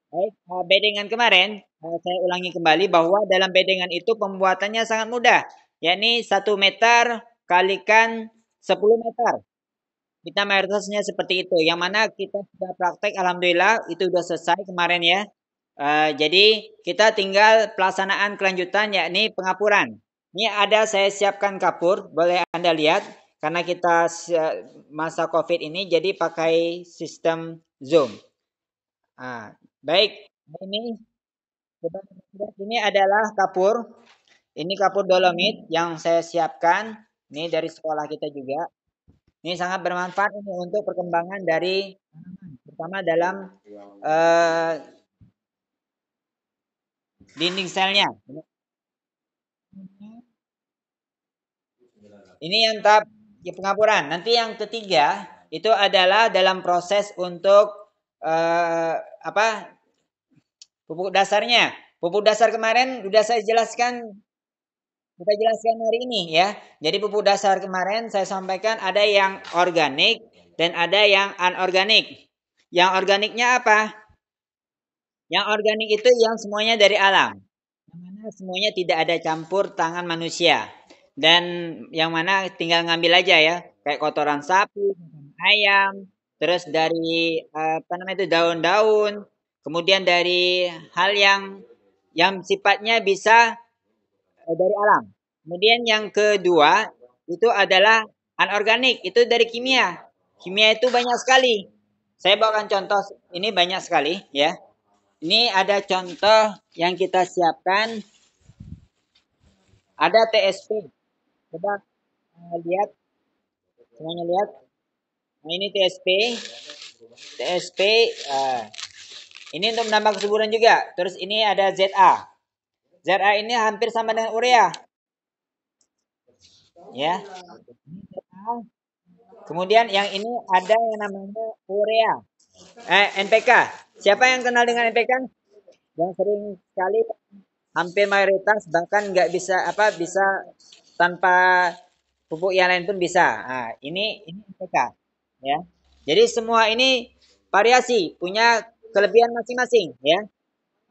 Baik, bedengan kemarin, saya ulangi kembali bahwa dalam bedengan itu pembuatannya sangat mudah. Yakni 1 meter kalikan 10 meter. Kita mayoritasnya seperti itu. Yang mana kita sudah praktek, alhamdulillah itu sudah selesai kemarin ya. Jadi kita tinggal pelaksanaan kelanjutan yakni pengapuran. Ini ada saya siapkan kapur, boleh Anda lihat. Karena kita masa COVID ini jadi pakai sistem Zoom. Baik, ini adalah kapur. Ini kapur dolomit yang saya siapkan. Ini dari sekolah kita juga. Ini sangat bermanfaat ini untuk perkembangan dari terutama dalam dinding selnya. Ini yang tahap pengapuran. Nanti yang ketiga itu adalah dalam proses untuk pupuk dasarnya. Pupuk dasar kemarin sudah saya jelaskan. Kita jelaskan hari ini ya. Jadi pupuk dasar kemarin saya sampaikan ada yang organik dan ada yang anorganik. Yang organiknya apa? Yang organik itu yang semuanya dari alam. Yang mana semuanya tidak ada campur tangan manusia. Dan yang mana tinggal ngambil aja ya. Kayak kotoran sapi, ayam, terus dari daun-daun, kemudian dari hal yang sifatnya bisa dari alam. Kemudian yang kedua itu adalah anorganik, itu dari kimia. Kimia itu banyak sekali. Saya bawakan contoh, ini banyak sekali ya. Ini ada contoh yang kita siapkan. Ada TSP. Coba lihat, semuanya lihat. Nah ini TSP. TSP, ini untuk menambah kesuburan juga. Terus ini ada ZA. ZA ini hampir sama dengan urea. Ya. Kemudian yang ini ada yang namanya urea. NPK. Siapa yang kenal dengan NPK? Yang sering sekali hampir mayoritas bahkan nggak bisa bisa tanpa pupuk yang lain pun bisa. Nah, ini NPK ya. Jadi semua ini variasi, punya kelebihan masing-masing ya.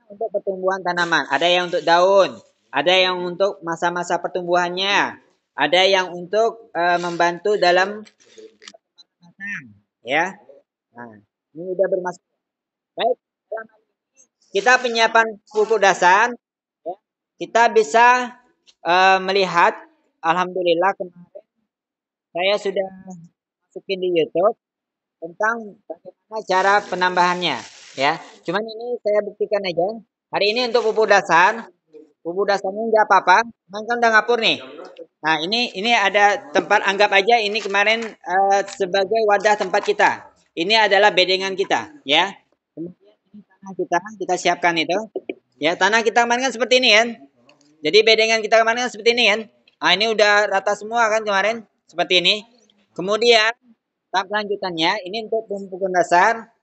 Untuk pertumbuhan tanaman, ada yang untuk daun, ada yang untuk masa-masa pertumbuhannya, ada yang untuk membantu dalam ya. Nah, ini udah bermasalah. Baik, kita penyiapan pupuk dasar, ya, kita bisa melihat, alhamdulillah kemarin saya sudah masukin di YouTube tentang bagaimana cara penambahannya, ya. Cuman ini saya buktikan aja. Hari ini untuk pupuk dasarnya nggak apa-apa, cuman kan udah ngapur nih. Nah ini ada tempat, anggap aja ini kemarin sebagai wadah tempat kita. Ini adalah bedengan kita, ya. Kemudian ini tanah kita siapkan itu, ya. Tanah kita kemarin kan seperti ini kan. Jadi bedengan kita kemarin kan seperti ini kan. Nah ini udah rata semua kan kemarin seperti ini. Kemudian tahap lanjutannya ini untuk pemupukan dasar.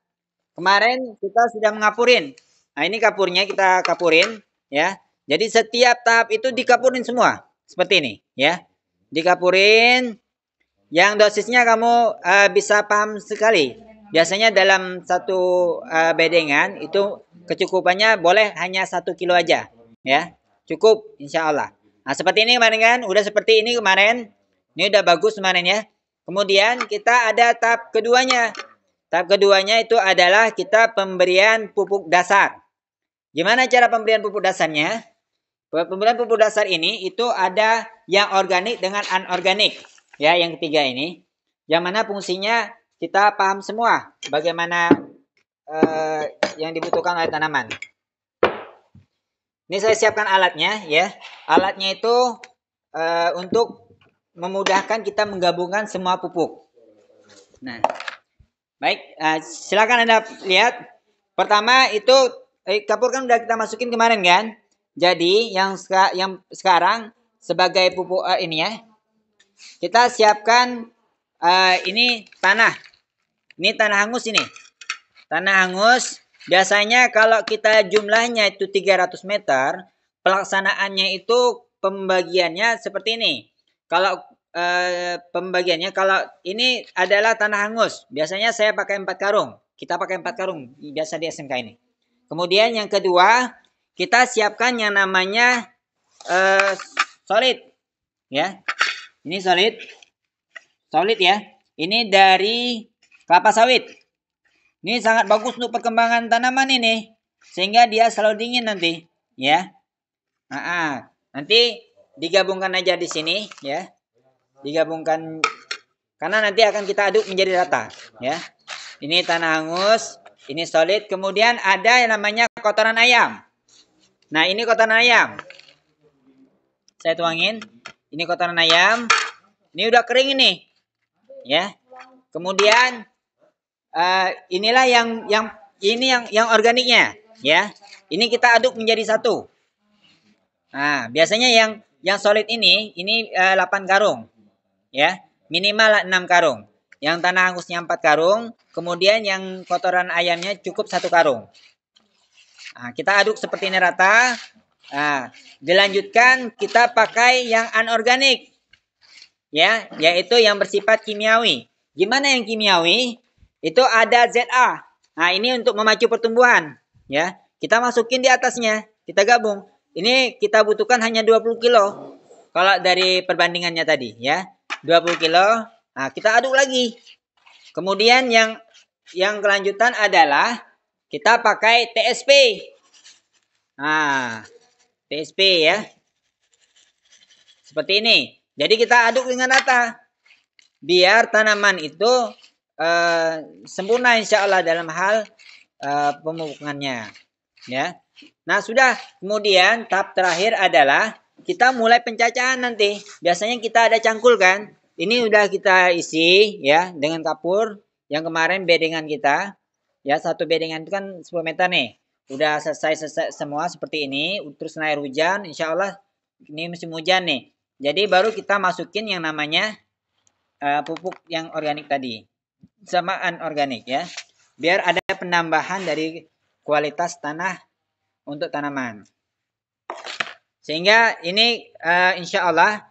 Kemarin kita sudah mengapurin. Nah ini kapurnya kita kapurin, ya. Jadi setiap tahap itu dikapurin semua. Seperti ini ya. Dikapurin. Yang dosisnya kamu bisa paham sekali. Biasanya dalam satu bedengan itu kecukupannya boleh hanya 1 kilo aja ya. Cukup insya Allah. Nah seperti ini kemarin kan. Udah seperti ini kemarin. Ini udah bagus kemarin ya. Kemudian kita ada tahap keduanya. Tahap keduanya itu adalah kita pemberian pupuk dasar. Gimana cara pemberian pupuk dasarnya? Pemberian pupuk dasar ini itu ada yang organik dengan anorganik. Ya, yang ketiga ini. Yang mana fungsinya kita paham semua bagaimana yang dibutuhkan oleh tanaman. Ini saya siapkan alatnya ya. Alatnya itu untuk memudahkan kita menggabungkan semua pupuk. Nah, baik, silakan Anda lihat. Pertama itu kapur kan udah kita masukin kemarin kan. Jadi yang sekarang sebagai pupuk ini ya, kita siapkan ini tanah. Ini tanah hangus ini. Tanah hangus biasanya kalau kita jumlahnya itu 300 meter, pelaksanaannya itu pembagiannya seperti ini. Kalau pembagiannya kalau ini adalah tanah hangus, biasanya saya pakai 4 karung. Kita pakai 4 karung biasa di SMK ini. Kemudian yang kedua, kita siapkan yang namanya solid ya. Ini solid. Solid ya. Ini dari kelapa sawit. Ini sangat bagus untuk perkembangan tanaman ini. Sehingga dia selalu dingin nanti, ya. Nanti digabungkan aja di sini, ya. Digabungkan karena nanti akan kita aduk menjadi rata, ya. Ini tanah hangus, ini solid, kemudian ada yang namanya kotoran ayam. Nah, ini kotoran ayam. Saya tuangin. Ini kotoran ayam. Ini udah kering ini. Ya. Kemudian inilah yang organiknya, ya. Ini kita aduk menjadi satu. Nah, biasanya yang solid ini 8 karung, ya. Minimal 6 karung. Yang tanah hangusnya 4 karung, kemudian yang kotoran ayamnya cukup 1 karung. Nah, kita aduk seperti ini rata. Nah, dilanjutkan kita pakai yang anorganik, ya, yaitu yang bersifat kimiawi. Gimana yang kimiawi? Itu ada ZA. Nah, ini untuk memacu pertumbuhan, ya. Kita masukin di atasnya, kita gabung. Ini kita butuhkan hanya 20 kilo. Kalau dari perbandingannya tadi, ya. 20 kilo. Nah, kita aduk lagi. Kemudian yang kelanjutan adalah kita pakai TSP. Nah, TSP ya. Seperti ini. Jadi kita aduk dengan rata. Biar tanaman itu sempurna insya Allah dalam hal pemupukannya. Ya. Nah, sudah. Kemudian tahap terakhir adalah kita mulai pencacahan nanti. Biasanya kita ada cangkul kan. Ini udah kita isi ya dengan kapur. Yang kemarin bedengan kita. Ya, satu bedengan itu kan 10 meter nih. Udah selesai semua seperti ini. Terus air hujan. Insya Allah ini musim hujan nih. Jadi baru kita masukin yang namanya pupuk yang organik tadi. Sama anorganik ya. Biar ada penambahan dari kualitas tanah untuk tanaman. Sehingga ini insya Allah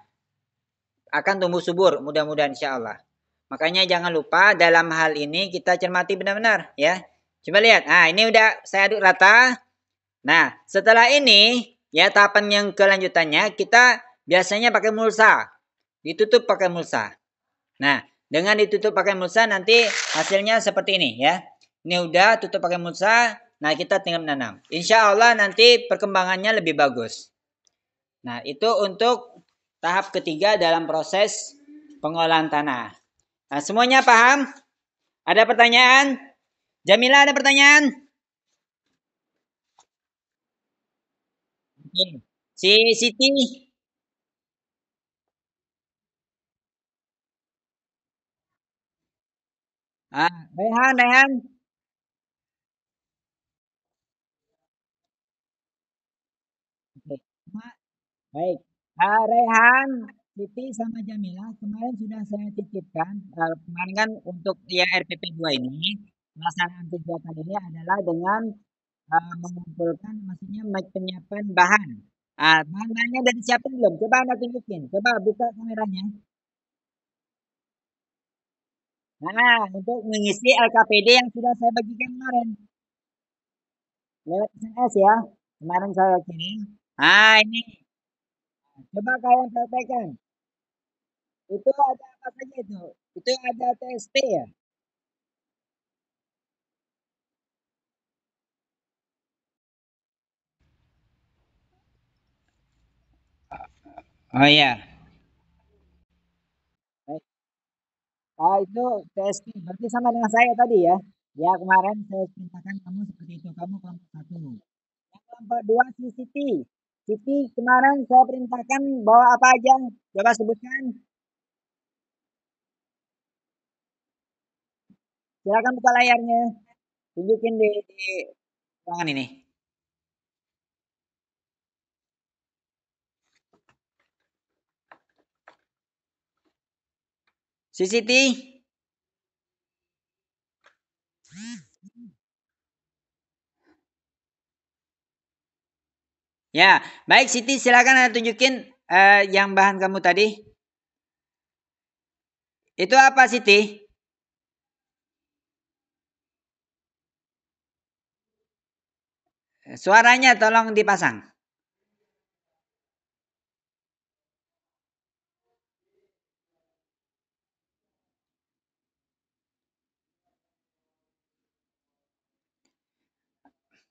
akan tumbuh subur. Mudah-mudahan insya Allah. Makanya jangan lupa dalam hal ini kita cermati benar-benar ya. Coba lihat. Nah, ini udah saya aduk rata. Nah, setelah ini ya tahapan yang kelanjutannya kita biasanya pakai mulsa. Ditutup pakai mulsa. Nah, dengan ditutup pakai mulsa nanti hasilnya seperti ini ya. Ini udah tutup pakai mulsa. Nah, kita tinggal menanam. Insya Allah nanti perkembangannya lebih bagus. Nah, itu untuk tahap ketiga dalam proses pengolahan tanah. Nah, semuanya paham? Ada pertanyaan? Jamila ada pertanyaan? Oke. Si Siti? Rehan. Oke. Baik. Rehan, Siti sama Jamila kemarin sudah saya titipkan. Kemarin kan untuk yang RPP 2 ini pelaksanaan kegiatan ini adalah dengan mengumpulkan maksudnya penyiapan bahan. Bahan-bahannya udah disiapin belum? Coba Anda tunjukin. Coba buka kameranya. Nah, untuk mengisi LKPD yang sudah saya bagikan kemarin lewat SMS ya. Kemarin saya kirim. Ini coba kalian praktekkan. Itu ada apa saja itu? Itu ada TSP ya? Oh iya. Baik. Itu TSP. Berarti sama dengan saya tadi ya. Ya kemarin saya ceritakan kamu seperti itu. Kamu kelompok satu. Yang kelompok dua si Siti. Siti kemarin saya perintahkan bawa apa aja? Coba sebutkan. Silakan buka layarnya. Tunjukin di ruangan ini. Si Siti. Ya, baik Siti silakan Anda tunjukin yang bahan kamu tadi. Itu apa Siti? Suaranya tolong dipasang.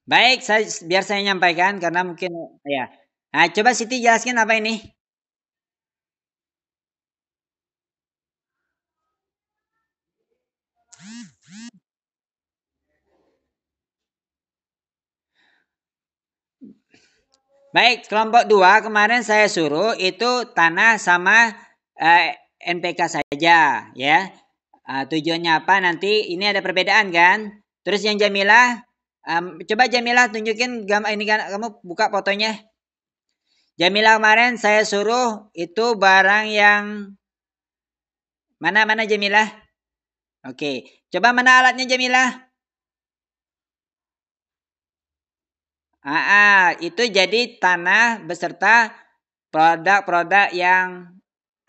Baik, biar saya nyampaikan karena mungkin ya. Nah, coba Siti jelaskan apa ini? Baik, kelompok 2 kemarin saya suruh itu tanah sama NPK saja ya. Tujuannya apa nanti ini ada perbedaan kan? Terus yang Jamilah coba Jamilah tunjukin gambar ini kan kamu buka fotonya. Jamilah kemarin saya suruh itu barang yang mana Jamilah? Oke, coba mana alatnya Jamilah? Itu jadi tanah beserta produk-produk yang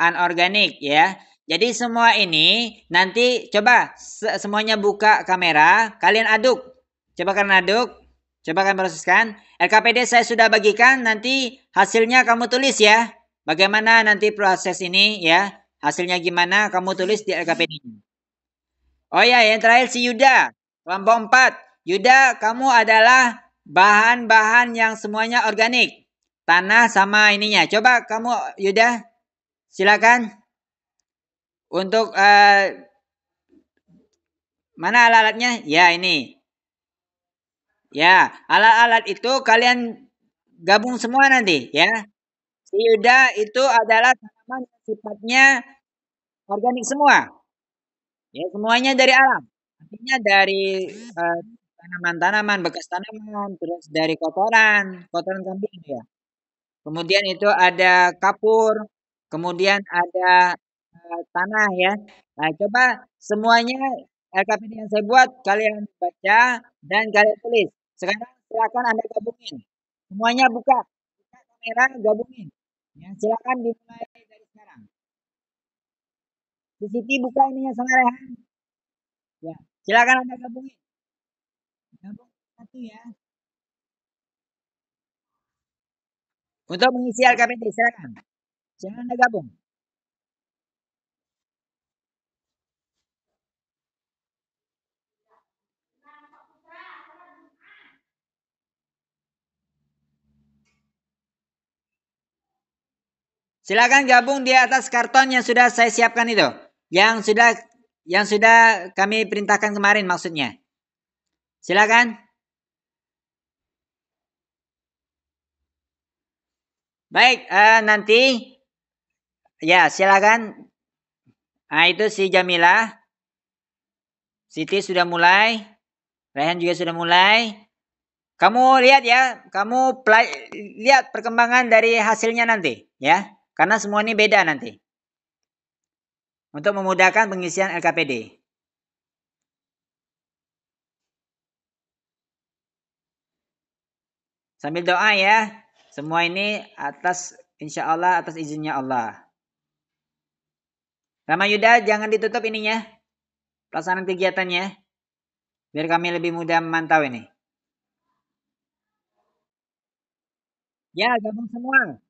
anorganik ya. Jadi semua ini nanti coba semuanya buka kamera, kalian aduk. Coba kalian aduk, coba kalian proseskan. LKPD saya sudah bagikan, nanti hasilnya kamu tulis ya. Bagaimana nanti proses ini ya. Hasilnya gimana kamu tulis di LKPD. Oh ya, yang terakhir si Yuda, kelompok 4. Yuda, kamu adalah bahan-bahan yang semuanya organik. Tanah sama ininya. Coba kamu Yuda, silakan. Untuk mana alat-alatnya? Ya, ini. Ya, alat-alat itu kalian gabung semua nanti ya. Si Yuda itu adalah tanaman yang sifatnya organik semua. Ya, semuanya dari alam. Artinya dari tanaman-tanaman, bekas tanaman, terus dari kotoran kambing ya. Kemudian itu ada kapur, kemudian ada tanah ya. Nah, coba semuanya LKPD yang saya buat kalian baca dan kalian tulis. Sekarang silakan Anda gabungin. Semuanya buka kamera, gabungin. Ya, silakan dimulai dari sekarang. CCTV buka ininya sama Rehan. Ya, silakan Anda gabungin. Gabung satu ya. Untuk mengisi LKPD silakan. Silakan Anda gabung. Silakan gabung di atas karton yang sudah saya siapkan itu. Yang sudah kami perintahkan kemarin maksudnya. Silakan. Baik, nanti ya silakan. Nah, itu si Jamilah. Siti sudah mulai. Rehan juga sudah mulai. Kamu lihat ya, kamu lihat perkembangan dari hasilnya nanti ya. Karena semua ini beda nanti. Untuk memudahkan pengisian LKPD. Sambil doa ya. Semua ini insya Allah atas izinnya Allah. Rama Yuda jangan ditutup ininya. Pelaksanaan kegiatannya. Biar kami lebih mudah memantau ini. Ya, gabung semua.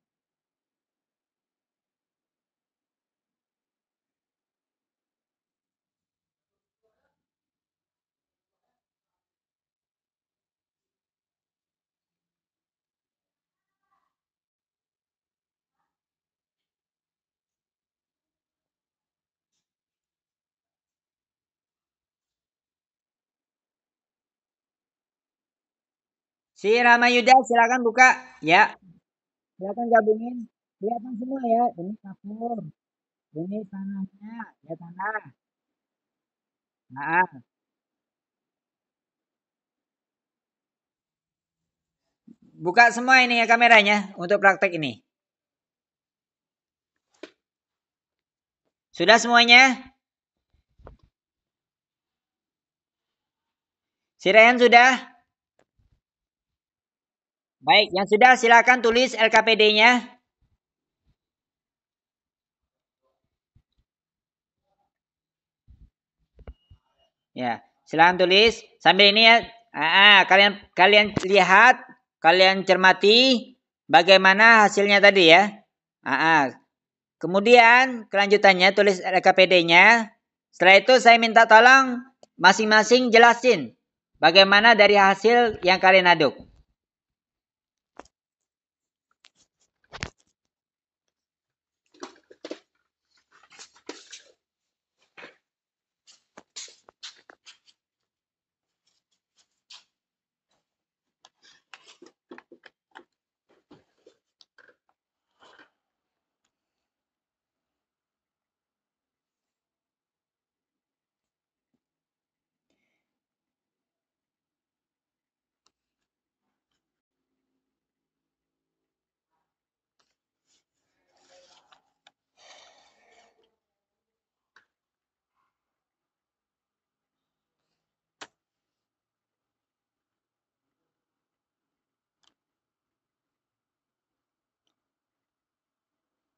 Si Rama Yuda silakan buka. Ya, silakan gabungin. Kelihatan semua ya. Ini kapur. Ini tanahnya. Ya tanah. Nah, buka semua ini ya kameranya untuk praktek ini. Sudah semuanya? Si Ryan sudah? Baik, yang sudah silakan tulis LKPD-nya. Ya, silakan tulis. Sambil ini ya, kalian lihat, kalian cermati bagaimana hasilnya tadi ya. Kemudian kelanjutannya tulis LKPD-nya. Setelah itu saya minta tolong masing-masing jelasin bagaimana dari hasil yang kalian aduk.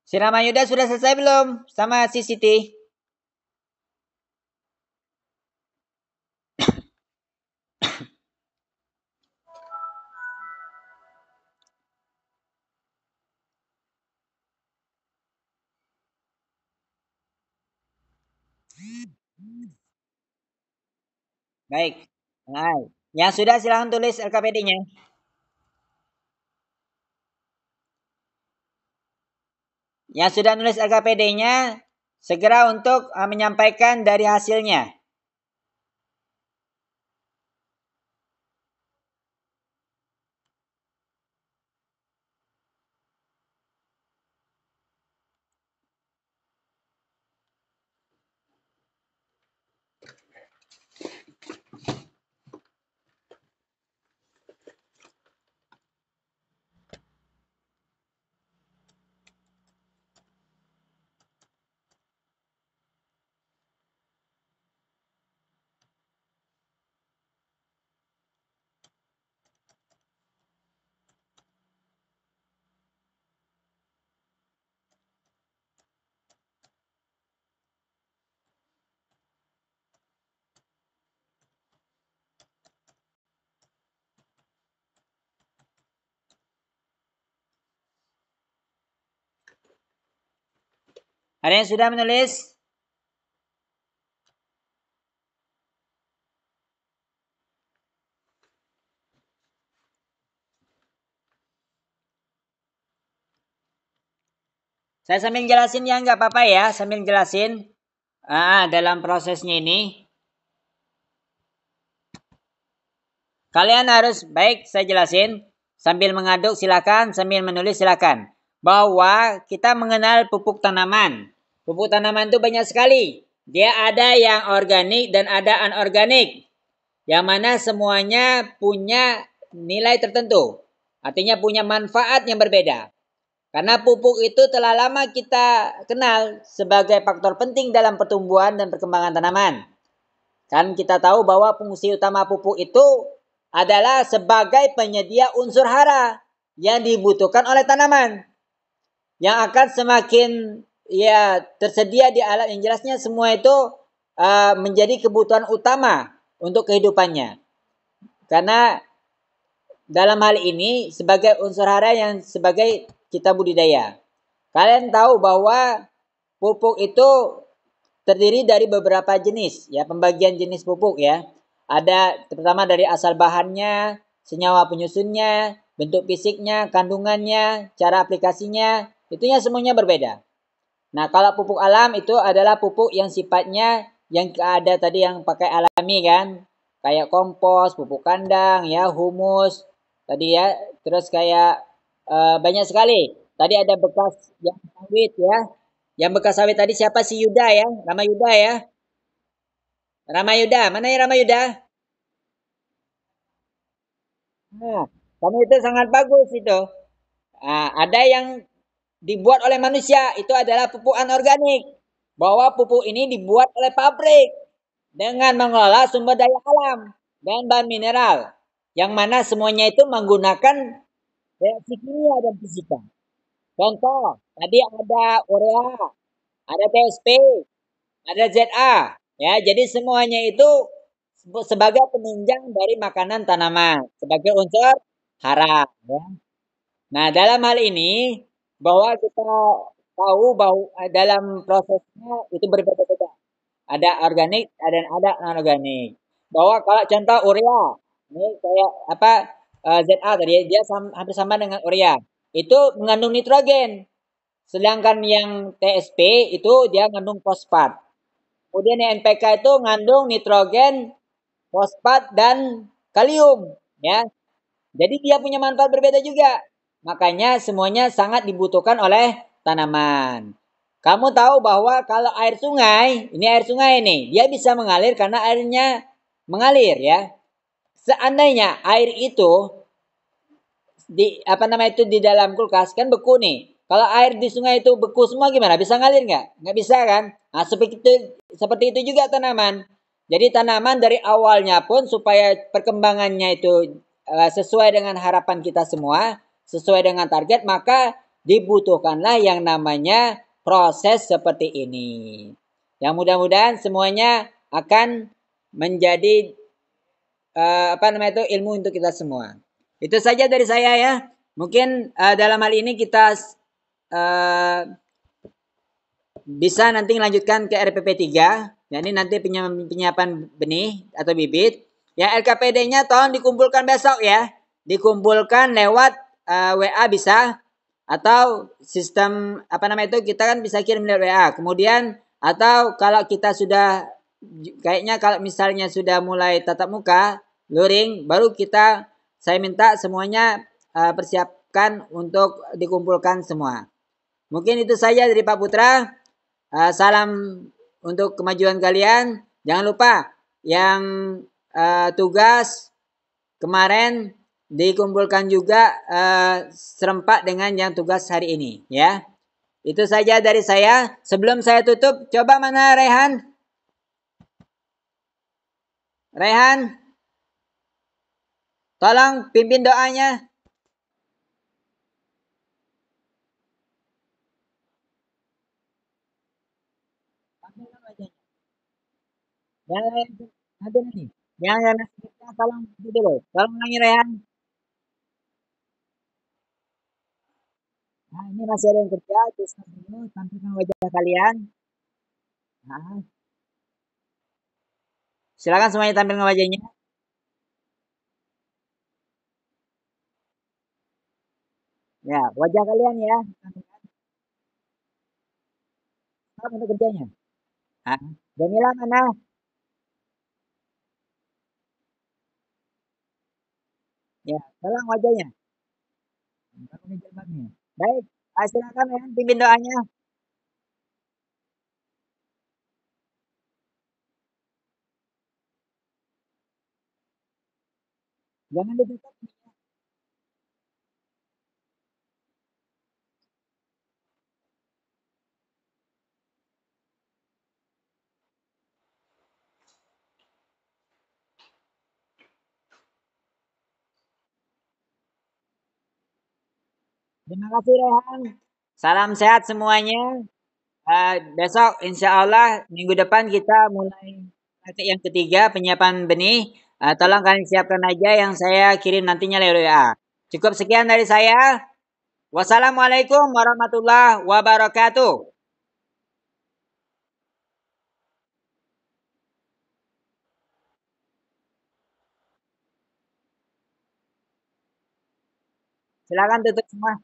Si Ramayuda sudah selesai belum sama si Siti? Baik. Nah, yang sudah silakan tulis LKPD-nya. Yang sudah nulis LKPD-nya segera untuk menyampaikan dari hasilnya. Ada yang sudah menulis? Saya sambil jelasin ya, nggak apa-apa ya, sambil jelasin dalam prosesnya ini. Kalian harus, baik saya jelasin, sambil mengaduk silakan, sambil menulis silakan. Bahwa kita mengenal pupuk tanaman. Pupuk tanaman itu banyak sekali. Dia ada yang organik dan ada anorganik. Yang mana semuanya punya nilai tertentu. Artinya punya manfaat yang berbeda. Karena pupuk itu telah lama kita kenal sebagai faktor penting dalam pertumbuhan dan perkembangan tanaman. Kan kita tahu bahwa fungsi utama pupuk itu adalah sebagai penyedia unsur hara yang dibutuhkan oleh tanaman. Yang akan semakin tersedia di alam yang jelasnya semua itu menjadi kebutuhan utama untuk kehidupannya. Karena dalam hal ini sebagai unsur hara yang sebagai kita budidaya. Kalian tahu bahwa pupuk itu terdiri dari beberapa jenis ya, pembagian jenis pupuk ya. Ada pertama dari asal bahannya, senyawa penyusunnya, bentuk fisiknya, kandungannya, cara aplikasinya, itunya semuanya berbeda. Nah, kalau pupuk alam itu adalah pupuk yang sifatnya yang ada tadi yang pakai alami kan, kayak kompos, pupuk kandang ya, humus tadi ya, terus kayak banyak sekali. Tadi ada bekas yang sawit ya. Yang bekas sawit tadi siapa si Yuda ya? Rama Yuda ya. Rama Yuda, mana ya Rama Yuda? Nah, kamu itu sangat bagus itu. Nah, ada yang dibuat oleh manusia, itu adalah pupuk anorganik. Bahwa pupuk ini dibuat oleh pabrik dengan mengelola sumber daya alam. dan bahan mineral. Yang mana semuanya itu menggunakan reaksi kimia dan fisika. Contoh, tadi ada urea, ada TSP, ada ZA. Ya, jadi semuanya itu sebagai penunjang dari makanan tanaman, sebagai unsur hara. Ya. Nah, dalam hal ini bahwa kita tahu bahwa dalam prosesnya itu berbeda-beda. Ada organik dan ada non organik. Bahwa kalau contoh urea, ini kayak apa ZA tadi dia hampir sama dengan urea. Itu mengandung nitrogen. Sedangkan yang TSP itu dia mengandung fosfat. Kemudian yang NPK itu mengandung nitrogen, fosfat dan kalium, ya. Jadi dia punya manfaat berbeda juga. Makanya semuanya sangat dibutuhkan oleh tanaman. Kamu tahu bahwa kalau air sungai, ini air sungai nih, dia bisa mengalir karena airnya mengalir ya. Seandainya air itu di dalam kulkas kan beku nih. Kalau air di sungai itu beku semua gimana? Bisa ngalir nggak? Nggak bisa kan? Nah, seperti itu juga tanaman. Jadi tanaman dari awalnya pun supaya perkembangannya itu sesuai dengan harapan kita semua, sesuai dengan target, maka dibutuhkanlah yang namanya proses seperti ini. Yang mudah-mudahan semuanya akan menjadi ilmu untuk kita semua. Itu saja dari saya ya. Mungkin dalam hal ini kita bisa nanti melanjutkan ke RPP 3. Jadi nanti penyiapan benih atau bibit. Ya LKPD-nya tolong dikumpulkan besok ya. Dikumpulkan lewat WA bisa atau sistem kita kan bisa kirim lewat WA. Kemudian atau kalau kita sudah kayaknya kalau misalnya sudah mulai tatap muka, luring, baru saya minta semuanya persiapkan untuk dikumpulkan semua. Mungkin itu saja dari Pak Putra. Salam untuk kemajuan kalian. Jangan lupa yang tugas kemarin dikumpulkan juga serempak dengan yang tugas hari ini ya. Itu saja dari saya. Sebelum saya tutup, coba mana Rehan? Rehan, tolong pimpin doanya. Yang tolong dulu. Tolong ulangi Rehan. Nah, ini masih ada yang kerja. Terus dulu tampilkan wajah kalian. Nah, silakan semuanya tampilkan wajahnya. Ya, wajah kalian ya. Apa untuk kerjanya? Nah, Jamila mana? Ya, tolong wajahnya. Baik, silakan ya, pimpin doanya. Jangan ditutup. Terima kasih Rehan. Salam sehat semuanya. Besok insya Allah minggu depan kita mulai yang ketiga penyiapan benih. Tolong kalian siapkan aja yang saya kirim nantinya lewat WA. Cukup sekian dari saya. Wassalamualaikum warahmatullahi wabarakatuh. Silakan tutup semua.